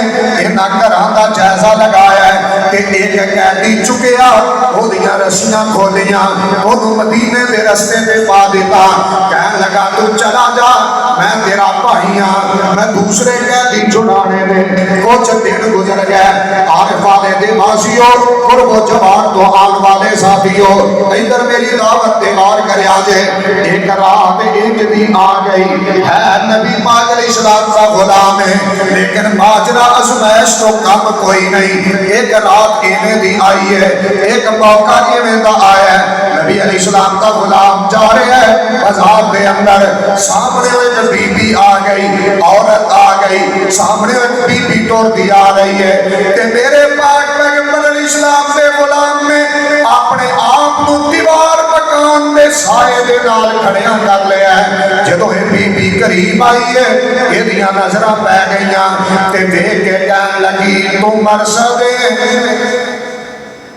انہاں گھراں دا جائزہ لگایا ہے کہ ایک قیدی چکیا، وہ دیاں رسیاں کھولیاں، انہوں مدینے دے رستے پہ پا دیتا، کہنے لگا تو چلا جا، میں تیرا بھائی ہاں، میں دوسرے قیدی چھڑانے دے۔ کچھ دن گزر گئے، عارف والے دے باسیوں اور وہ جوان تو آل والے ساتھیوں، ادھر میری دعوت دیوار کرے آجے۔ ایک رات ایک دن آ گئی ہے، نبی پاک علیہ السلام کا غلام ہے، لیکن ماجرہ ازمائش تو کم کوئی نہیں۔ ایک رات ایویں دی آئی ہے، ایک موقع ایویں دا آیا ہے، نبی علیہ السلام کا غلام جا رہے ہیں بازار دے اندر، سامنے ایک بی بی آ گئی، عورت آ گئی، سامنے ایک بی بی ٹور دی آ رہی ہے کہ میرے پاک پیغمبر علیہ السلام دے غلام نے اپنے آپ کو دیوار مکان دے سائے دے نال کھڑیاں کر لیا ہے۔ جدو یہ بی بی قریب آئی ہے، یہ دیاں نظرہ پہ گئیاں تے دیکھ کے کہنے لگی تو مرسد ہے۔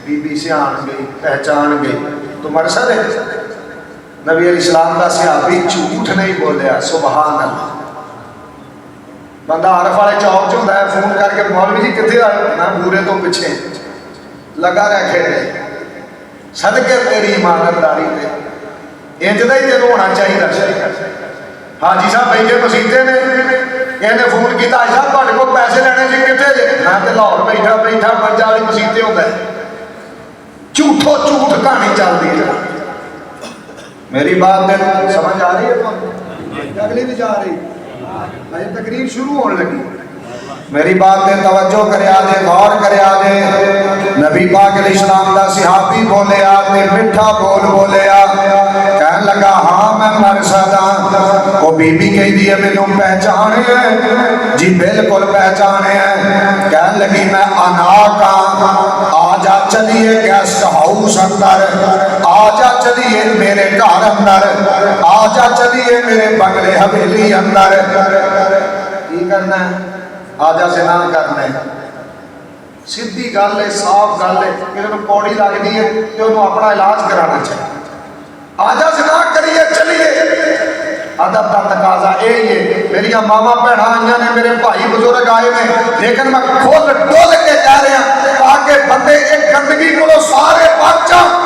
بی بی سے آن گئی، پہچان گئی، تو مرسد ہے۔ نبی علیہ السلام کا صحابی جھوٹ نہیں بولیا، سبحان اللہ۔ بندہ عارف والے چوک چ ہوندا ہے، فون کر کے مولوی جی کتنے آئے، میں پورے تو پیچھے لگا رکھے رہے، صدقے تیری ایمانداری تے انج دا ہی دل ہونا چاہیے۔ حاجی صاحب بیٹھے مسیتے نے، انہیں فون کیا حاجی صاحب تہاڈے کول پیسے لینے جی کتنے جے، میں تے لاہور بیٹھا پنجہ والی مسیتے ہوندا ہے، جھوٹو جھوٹ کہانی چلتی ہے۔ میری بات سمجھ آ رہی ہے تو اگلی بھی جا رہی، تقریر شروع ہونے لگی۔ میری بات تے توجہ کریا جے، غور کریا جے۔ نبی پاک علیہ السلام دا صحابی بولیا تے میٹھا بول بولیا، کہن لگا ہاں میں مرشد ہاں۔ وہ بی بی کہی دی ہے مینوں پہچانے ہیں؟ جی بالکل پہچانے ہیں۔ کہن لگی میں اناک ہاں، آجا چلیے گیسٹ ہاؤس اندر، آجا چلیے میرے گھر اندر، آجا چلیے میرے بنگلے حویلی اندر۔ کی کرنا ہے؟ آجا سے نہ کرنا ہے۔ سیدھی گل ہے، صاف گل ہے، کہ پوڑی لگتی ہے تو انہوں اپنا علاج کرانا چاہیے۔ آجا سے نہ کریے، چلیے۔ ادب کا تقاضا یہی ہے۔ میری ماما بہن آئیں نے، میرے بھائی بزرگ آئے نے، لیکن میں کھول ڈول کے کہہ رہا تاکہ بندے ایک گندگی کو سارے بچ جائیں۔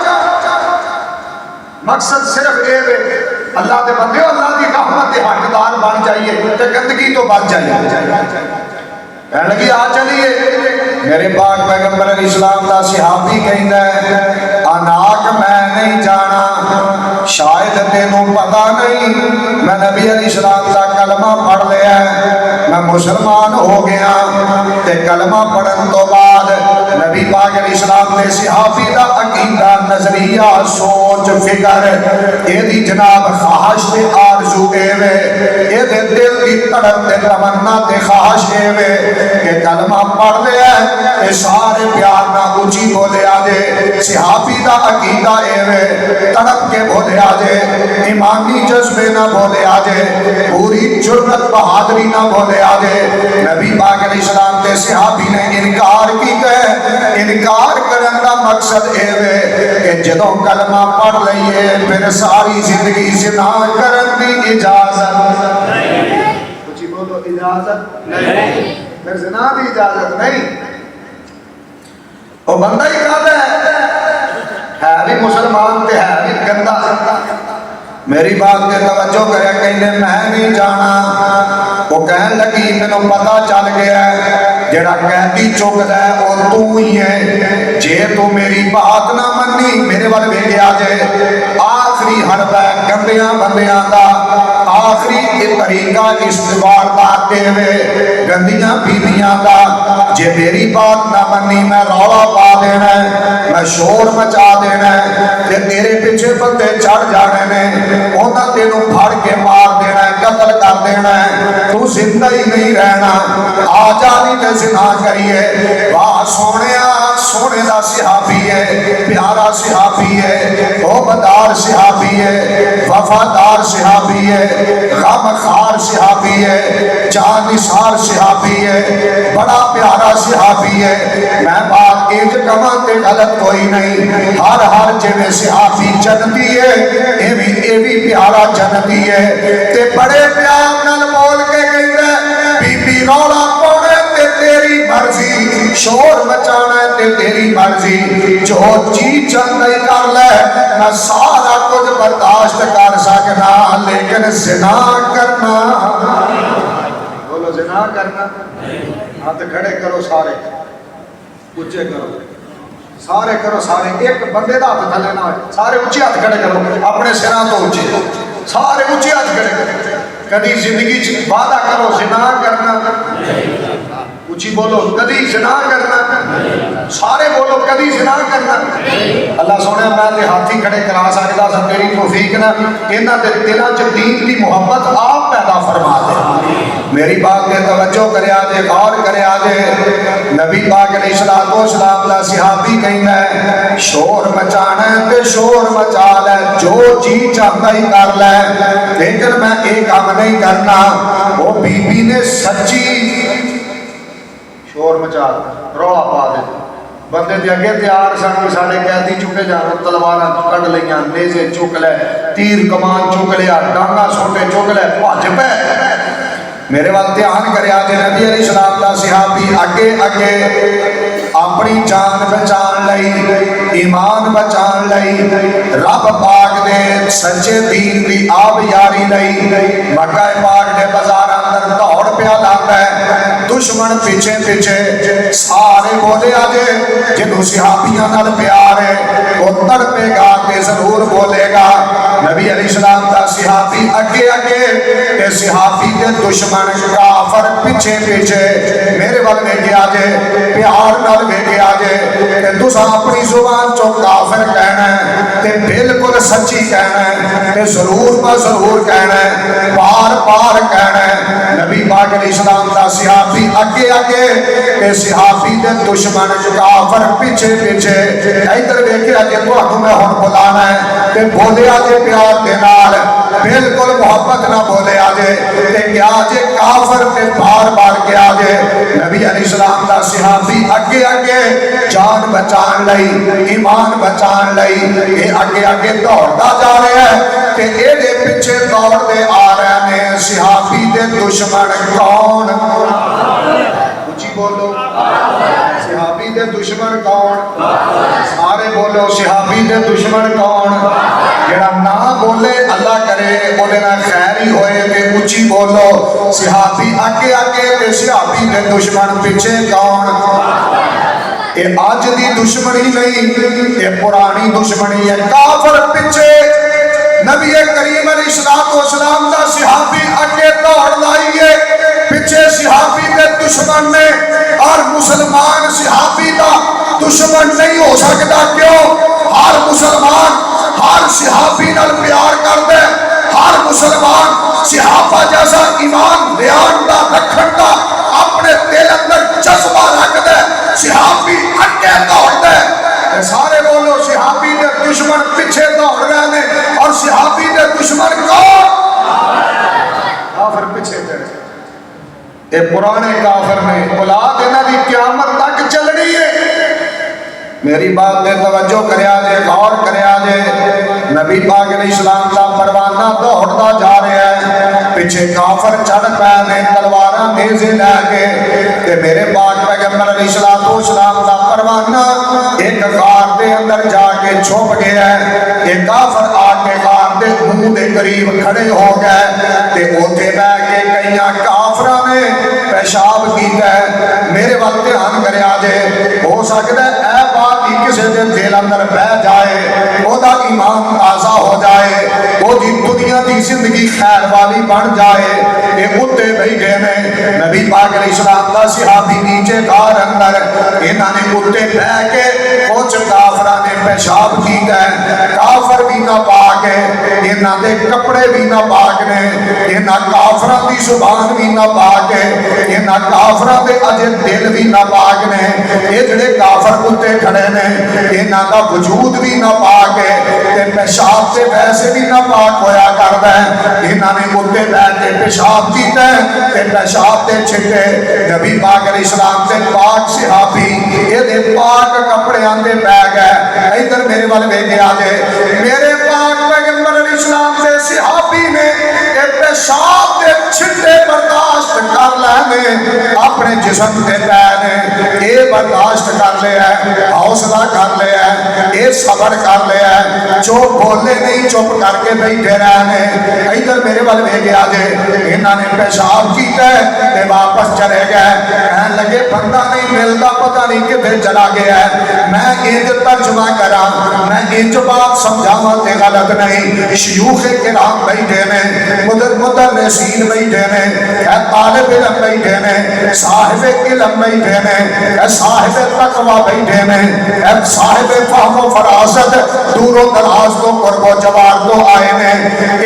مقصد صرف یہ ہے اللہ دے بندے اللہ دی رحمت کے حقدار بن جائیے تو گندگی تو بچ جائیے۔ کہنے لگی آ چلیے۔ میرے پاک پیغمبر علیہ السلام دا صحابی کہندا ہے اناک میں نہیں جانا، شاید تینوں پتہ نہیں میں نبی علیہ السلام دا کلمہ پڑھ لیا ہے، میں مسلمان ہو گیا۔ تے کلمہ پڑھن تو بعد نبی پاک علیہ السلام دے صحابی دا عقیدہ، نظریہ، سوچ، فکر، اے دی جناب خواہش تے آرزو اے وے، اے دے دل دی تڑپ تے تمنا تے خواہش اے وے کہ کلمہ پڑھ لیا ہے، اے سارے پیار نہ اونچی بولے آجے۔ صحابی دا عقیدہ اے وے، تڑپ کے بولے آجے، ایمانی جذبے نہ بولے آجے، پوری جرت بہادری نہ بولے آجے۔ نبی پاک علیہ السلام کے صحابی نے انکار کی گئے۔ انکار کرن دا مقصد اے وے کہ جدوں کلمہ پڑھ لئیے پھر ساری زندگی زنا کرن دی اجازت نہیں۔ کچھ بولو اجازت نہیں، پھر زنا دی اجازت نہیں۔ وہ بندہ ہی کہتا ہے بھی مسلمان تے ہے بھی گندا۔ میری بات کے توجہ کرے، کہنے میں نہیں جانا۔ وہ کہن لگی مینوں پتہ چل گیا ہے جڑا قیدی چکدا ہے وہ تو ہی ہے، جے تو میری بات نہ منی میرے ول ویکھیا جے آخری حرب ہے گندیاں بندیاں دا، آخری طریقہ استوار دا وے گندیاں بیویاں دا۔ جے میری بات نہ منی میں رولا پا دینا ہے، میں شور مچا دینا ہے، تے تیرے پیچھے بندے چڑھ جانے نے، انہاں تینوں پھڑ کے مار دینا ہے، قتل کر دینا ہے، تو زندہ ہی نہیں رہنا۔ آجا نہیں تے زنا کریے۔ واہ سونیا، سونے دا صحابی ہے، پیارا صحابی ہے، عہدیدار صحابی ہے، وفادار صحابی ہے، غم خار صحابی ہے، جان نثار صحابی ہے، بڑا پیارا صحابی ہے۔ میں بات انج کہاں تے غلط کوئی نہیں، ہر جویں صحابی جنتی ہے اے بھی پیارا جنتی ہے۔ تے بڑے پیار نال بول کے کہندا بی بی رولا پاوے تے تیری مرضی، شور مچانا تے تیری مرضی، جو جی چاہتا ہی کر لے، میں سارا کچھ برداشت کر سکنا لیکن زنا کرنا۔ بولو زنا کرنا۔ ہاتھ کھڑے کرو سارے، اونچے کرو سارے، کرو سارے، ایک بندے دا ہاتھ تھلے نہ ہوئے، سارے اونچے ہاتھ کھڑے کرو، اپنے سراں تو اونچے، سارے اونچے ہاتھ کھڑے کرو۔ کدی زندگی چ وعدہ کرو زنا کرنا، اونچی بولو کدی زنا کرنا، سارے بولو کدی زنا کرنا۔ اللہ سونے میں تے ہاتھی کھڑے کرا سکدا سا تیری توفیق نہ، انہاں دے دلاں چ دین دی محبت آپ پیدا فرما دے۔ میری بات تے توجہ کریا جے، غور کریا جے۔ نبی پاک علیہ السلام دا صحابی کہندا ہے شور مچانا ہے تے شور مچا لے، جو جی چاہتا ہی کر لے، لیکن میں ایک کام نہیں کرنا۔ وہ بی بی نے سچی شور مچا رولا پا دے، بندے دے اگے تیار سن ساڈے قیدی چکے جان، تلواراں کڈ لئیاں، نیزے چک لے، تیر کمان چک لیا، ڈانگا سوٹے چک لے، بھج پے۔ میرے وقت دھیان کریا جے نبی علیہ السلام دا صحابی اگے اگے اپنی جان بچان لئی، ایمان بچان لئی، رب پاک دے سچے دین دی آب یاری لئی مکہ پاک دے بازار اندر دوڑ پیا لاندا ہے، دشمن پیچھے پیچھے، سارے بولے آجے جنہوں صحابیاں نال پیار ہے وہ تڑپے گا کہ ضرور بولے گا۔ نبی علیہ السلام دا صحابی اگے اگے تے صحابی دے دشمن کافر پیچھے پیچھے میرے وال ویکھیا جے پیار نال ویکھیا جے تے تساں اپنی زبان چوں کافر کہنا ہے تے بالکل سچی کہنا ہے تے ضرور با ضرور کہنا ہے بار بار کہنا ہے نبی پاک علیہ السلام دا صحابی اگے اگے تے صحابی دے دشمن کافر پیچھے پیچھے ادھر ویکھیا جے تانوں میں ہن بلانا ہے تے بولیا جے پیار دے نال بالکل محبت نہ بولے آجے تے کیا جے کافر تے بار بار کیا جے نبی علیہ السلام دا صحابی اگے اگے جان بچان لئی ایمان بچان لئی اے اگے اگے دوڑدا جا رہا ہے تے اے دے پیچھے دوڑدے آ رہے نے صحابی دے دشمن کون اچھی بولو صحابی دے دشمن کون سارے بولو صحابی دے دشمن کون جڑا نہ بولے اللہ کرے بولے نہ خیر ہی ہوئے تے اچھی بولو صحابی اگے اگے تے صحابی دے دشمن پیچھے کون اے آج دی دشمنی نہیں اے پرانی دشمنی ہے کافر پیچھے نبی کریم علیہ السلام دا صحابی اگے دوڑ لائیے پیچھے صحابی دے دشمن نے اور مسلمان صحابی دا دشمن نہیں ہو سکتا کیوں ہر مسلمان ہر صحابی نال پیار کر دے ہر مسلمان صحابہ جیسا ایمان بیان دا رکھن دا اپنے دل اندر جذبہ رکھ دے صحابی اگے دوڑ دے سارے بولو صحابی دے دشمن پیچھے دوڑ رہے ہیں اور صحابی دے دشمن کون کافر پیچھے دے اے پرانے کافر نے اولاد انہاں دی قیامت تک چلنی ہے میری بات دے توجہ کریا جے غور کریا جے نبی پاک علیہ السلام دا پروانہ دوڑدا جا رہا ہے پیچھے کافر چڑھ پے نے تلواراں نیزے لے کے تے میرے پاک پیغمبر علیہ السلام دا پروانہ ایک غار دے اندر جا کے چھپ گیا ہے یہ کافر آ کے غار دے منہ دے قریب کھڑے ہو گئے تے اوتھے بیٹھ کے کئیاں کافراں نے پیشاب کیتا ہے میرے وقت دھیان کریا جے ہو سکتا ہے اے بات ہی کسی دے دل اندر بہ جائے او دا ایمان تازہ ہو جائے او دی دنیا دی زندگی خیر والی بن جائے اے اتے بیٹھے نے نبی پاک علیہ السلام دا صحابی نیچے غار اندر انہاں نے اتے بہ کے کچھ کافراں نے پیشاب کیتا ہے کافر بھی نہ پاک ہے انہاں دے کپڑے بھی نہ پاک نے انہاں کافراں دی زبان بھی نہ پاک ہے انہاں کافراں دے اجے دل بھی نہ پاک نے اے جڑے کافر اتے کھڑے نے انہاں دا وجود بھی نہ پاک ہے تے پیشاب سے ویسے بھی نہ پاک ہویا کردا ہے انہاں نے اتے بیٹھ کے پیشاب کیتا ہے تے پیشاب دے چھٹے نبی پاک علیہ السلام دے پاک صحابی اے دے پاک کپڑیاں دے پے گئے ادھر میرے وال ویکھ آ جے میرے پاک پیغمبر علیہ السلام دے صحابی نے اے پیشاب دے چھٹے برداشت کر لینے اپنے جسم دے پے نے اے برداشت کر لیا ہے حوصلہ کر لیا ہے اے صبر کر لیا ہے جو بولے نہیں چپ کر کے بیٹھے رہنے ادھر میرے وال ویکھ آ جے انہاں نے پیشاب کیتا ہے تے واپس چلے گئے کہنے لگے بندہ نہیں ملتا پتہ نہیں کدھر چلا گیا ہے میں انج ترجمہ کرا میں انج بات سمجھاواں تے غلط نہیں شیوخ کرام بیٹھے نے مدرسین بیٹھے نے طالب علم بیٹھے نے صاحب علم بیٹھے نے صاحب تقوی بیٹھے نے صاحب فہم و فراست دور و دراز تو قرب و جوار تو آئے نے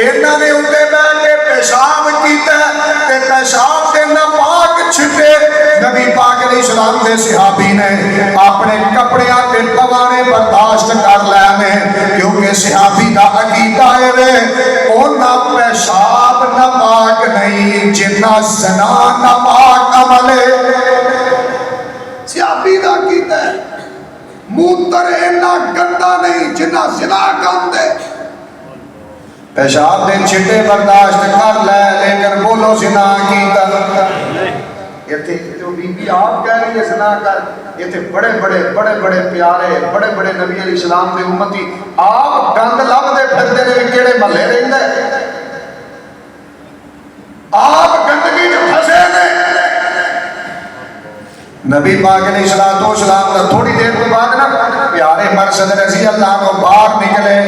انہاں نے اٹھے بیٹھ کے پیشاب کیتا تے پیشاب دے ناپاک چھٹے نبی پاک علیہ السلام دے صحابی نے اپنے کپڑیاں تے پوانے برداشت کر لینے کیونکہ صحابی دا عقیدہ ہے اونا پیشاب ناپاک نہیں جنہ زنا ناپاک عمل صحابی دا عقیدہ ہے موتر اینا گندا نہیں جنہ زنا کام دے پیشاب دے چھٹے برداشت کر لے لیکن بولو زنا کیتا یہ تھے جو بی بی آپ کہہ رہی ہے زنا کر یہ تھے بڑے بڑے پیارے بڑے نبی علیہ السلام دے امتی آپ گند لب دے پھردے نے کیڑے محلے رہندے آپ گندگی جو پھسے نے نبی پاک علیہ السلام کا تھوڑی دیر کے بعد نا پیارے مرشد رضی اللہ کو باہر نکلے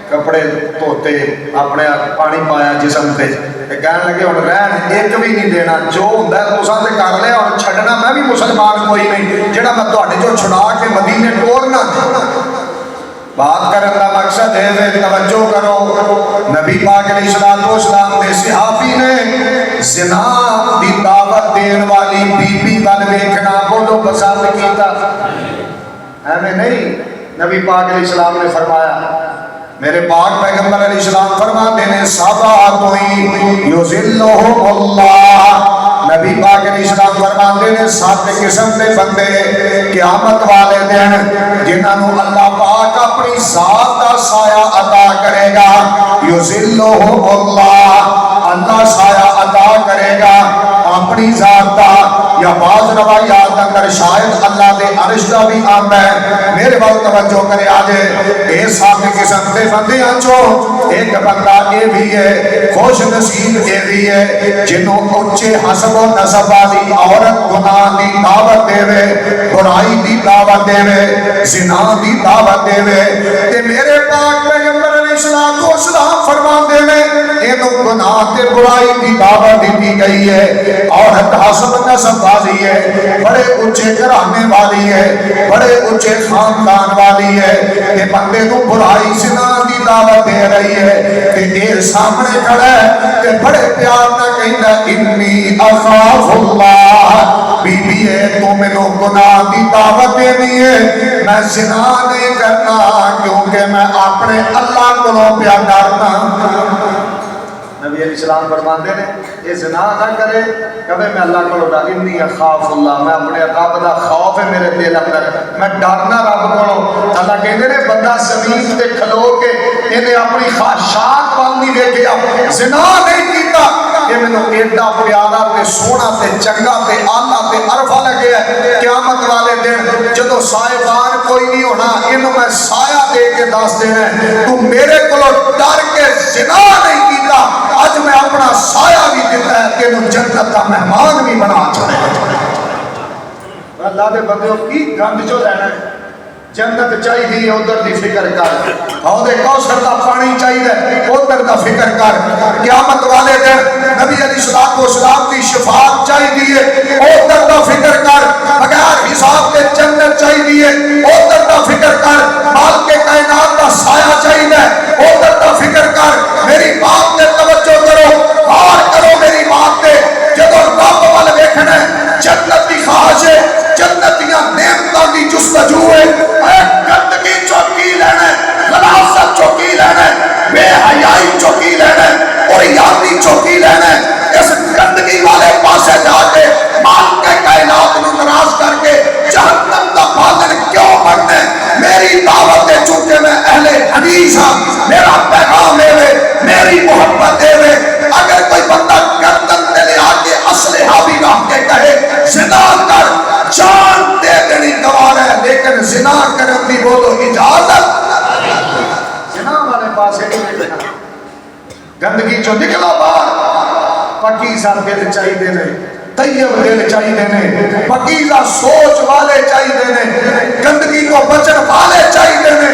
کپڑے دھوتے اپنے پانی پایا جسم سے کہنے لگے ہوں رہن ایک بھی نہیں دینا جو ہوتا ہے تساں تے کر لیا اور چھڈنا میں بھی مسلمان کوئی نہیں جہاں میں تہاڈے چوں چھڑا کے مدینے ٹورنا بات کرنے کا مقصد ہے توجہ کرو نبی پاک علیہ السلام کے صحابی نے زنا دی دعوت دین والی بی بی ول ویکھنا بولو پسند کیتا ایویں نہیں نبی پاک علیہ السلام نے فرمایا میرے پاک پیغمبر علیہ السلام فرماتے ہیں سبعۃ یذلھم اللہ نبی پاک علیہ السلام فرماتے ہیں 7 قسم کے بندے قیامت والے دن جنہوں اللہ پاک اپنی ذات کا سایہ عطا کرے گا یذلھم اللہ اللہ سایہ عطا کرے گا اپنی ذات کا یا بعض روایات اندر شاید اللہ دے عرش کا بھی آتا ہے میرے وقت توجہ کرے آجے اے 7 قسم کے بندے چوں ایک بندہ یہ بھی ہے خوش نصیب یہ بھی ہے جنہوں اچھے حسب و نسب والی عورت گناہ دی دعوت دے وے برائی دی دعوت دے وے زنا دی دعوت دے وے تے میرے پاک پیغمبر علیہ السلام فرماتے ہیں انہوں گناہ تے برائی دی دعوت دی گئی ہے عورت حسب نسب والی ہے بڑے اونچے گھرانے والی ہے بڑے اونچے خاندان والی ہے تے بندے کو برائی زنا دی دعوت دے رہی ہے تے اے سامنے کھڑا ہے تے بڑے پیار نہ کہندا انی اخاف اللہ بی بی ہے تو میں نے گناہ دی دعوت دینی ہے میں زنا نہیں کرنا کیونکہ میں اپنے اللہ کو پیار ڈرنا نبی علیہ السلام فرماتے ہیں یہ زنا نہ کرے کبھی میں اللہ کو ڈر انی اخاف اللہ میں اپنے رب دا خوف ہے میرے دل اندر میں ڈرنا رب کو اللہ کہتے ہیں بندہ زمین تے کھلو کے انہیں اپنی خواہشات وال نہیں ویکھیا زنا نہیں کیتا یہ مینوں ایڈا پیارا تے سونا تے چنگا تے آلہ تے عرفہ لگے ہے قیامت والے دن جدو سائبان کوئی نہیں ہونا انہوں میں سایہ دے کے دس دینا ہے تو میرے کو ڈر کے زنا نہیں کیتا آج میں اپنا سایہ بھی دیتا ہے کہ انہوں جنت کا مہمان بھی بنا چاہے اللہ دے بندے کی گند جو رہنا ہے جنت چاہیے ادھر دی فکر کر حوض کوثر دا پانی چاہیے ادھر دا فکر کر قیامت والے دن نبی علیہ السلام کی شفاعت چاہیے ادھر دا فکر کر بغیر حساب کے جنت چاہیے ادھر دا فکر کر مالک کائنات دا سایہ چاہیے ادھر دا فکر کر میری بات تے توجہ کرو غور کرو میری بات تے جدو رب وال ویکھنا جنت دی خواہش ہے جنتیاں نعمتاں دی جستجو ہے گندگی چوکی لینا غلاظت چوکی لینا بے حیائی چوکی لینا اور یادی چوکی لینا اس گندگی والے پاسے جا کے مالک کائنات نو ناراض کر کے جہنم دا بادل کیوں بننا میری دعوت ہے چونکہ میں اہل حدیث ہاں میرا پیغام ہے میری محبت ہے اگر کوئی بندہ گردن تے لے آ کے اسلحہ بھی رکھ کے کہے زنا کر جان دے دینی گوار ہے لیکن زنا کرن دی بولو اجازت زنا والے پاس نہیں بیٹھنا گندگی چو نکلا باہر پکیزہ دل چاہیے نے طیب دل چاہیے نے پکیزہ سوچ والے چاہیے نے گندگی کو بچن والے چاہیے نے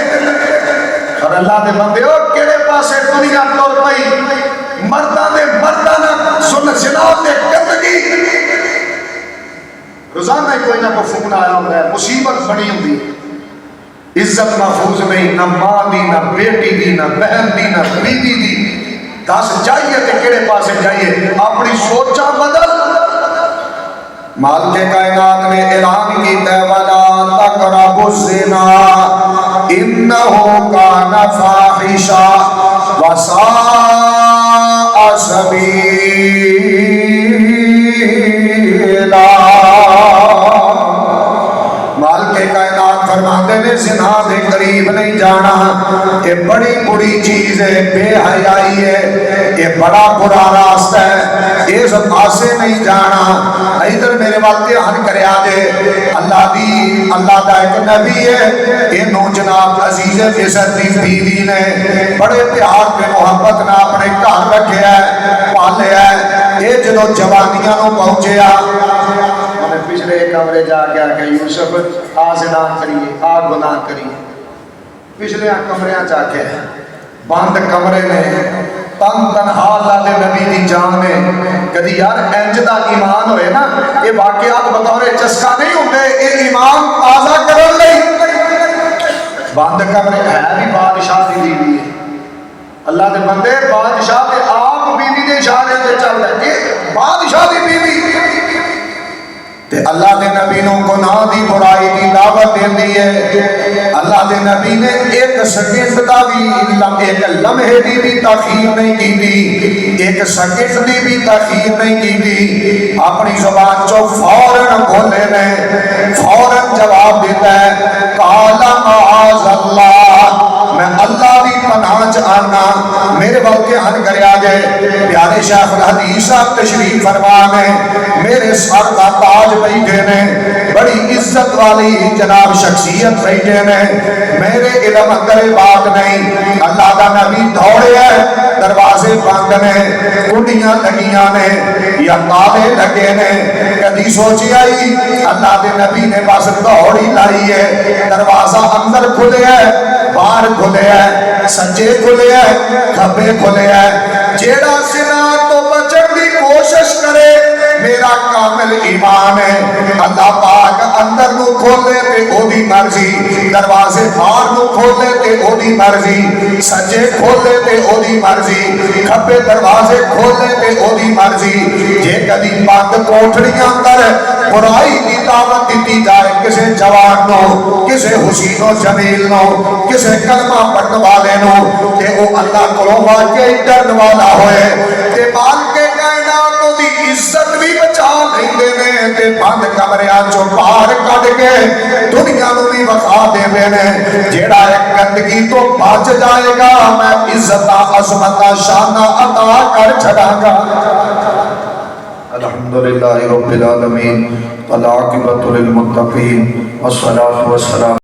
اور اللہ دے بندے ہو کیڑے پاسے دنیا ٹر پئی مردانہ سن زنا تے گندگی روزانہ ہی کوئی نہ کوئی فون آیا ہوتا ہے مصیبت بڑی ہوتی عزت محفوظ نہیں نہ ماں دی نہ بیٹی دی نہ بہن دی نہ بیوی دی دس جائیے تے کیڑے پاسے جائیے اپنی سوچاں بدل مالک کائنات نے اعلان کیتا ہے وَلَا تَقْرَبُوا الزِّنَا إِنَّهُ كَانَ فَاحِشًا وَسَاءَ سَبِيلًا مالک کائنات فرماتے نے زنا دے قریب نہیں جانا یہ بڑی بری چیز ہے بے حیائی ہے یہ بڑا برا راستہ ہے اس پاسے نہیں جانا ادھر میرے وقت دھیان کرے آجے اللہ دا ایک نبی ہے انہوں جناب عزیز مصر دی بیوی نے بڑے پیار پہ محبت نہ اپنے گھر رکھے ہے پالے ہے یہ جدو جوانیاں نو پہنچیا پچھلے کمرے جا کے آگے یوسف آ زنا کریے آ گناہ کریے پچھلے کمرے جا کے بند کمرے نے، تن تنہا اللہ دے نبی دی جان نے. کدی یار انج دا ایمان ہوئے نا، یہ واقعات بطور چسکا نہیں ہوتے، یہ ایمان تازہ کرن لئی. بند کمرے ہے بھی بادشاہ دی بیوی ہے. اللہ دے بندے بادشاہ دے آپ بیوی دے اشارے تے چل رہے کہ بادشاہ دی بیوی تے اللہ دے نبی نو گناہ دی برائی دی دعوت دیندی ہے. اللہ دے نبی نے ایک سیکنڈ دا بھی ایک لمحے دی بھی تاخیر نہیں کی دی، ایک سیکنڈ دی بھی تاخیر نہیں کی دی. اپنی زبان چو فوراً بولے نے، فوراً جواب دیتا ہے قال معاذ اللہ، میں اللہ دی پناہ چاہنا. میرے بلکہ ہن کرے آگے پیارے شیخ الحدیث صاحب تشریف فرمانے، میرے سر کا تاج بیٹھے نے، بڑی عزت والی جناب شخصیت بیٹھے نے، میرے علم اندر بات نہیں. اللہ کا نبی دوڑے ہے، دروازے بند نے، کنڈیاں لگیاں نے یا تالے لگے نے. کدی سوچی آئی اللہ دے نبی نے بس دوڑی لائی ہے، دروازہ اندر کھلے ہے، باہر کھلے ہے، سجے کھلے ہے، کھبے کھلے ہے. جیڑا زنا تو بچن دی کوشش کرے میرا کامل ایمان ہے. اللہ پاک اندر نو کھولے تے او دی مرضی، دروازے باہر نو کھولے تے او دی مرضی، سجے کھولے تے او دی مرضی، کھبے دروازے کھولے تے او دی مرضی. جے کدی بند کوٹھڑیاں اندر برائی دی دعوت دیتی جائے کسے جوان نو، کسے حسین و جمیل نو، کسے کلمہ پڑھن والے نو، کہ وہ اللہ کو واقعی ڈرن والا ہوئے تے مال کے کائنات دی عزت بھی بچا لیندے نے تے بند کمریاں چوں باہر کڈ کے دنیا نو بھی وکھا دیندے نے. جیڑا ایک گندگی تو بچ جائے گا میں عزت عظمت شان عطا کر چھڑاں گا. الحمدللہ رب العالمین والعاقبۃ للمتقین والصلاۃ والسلام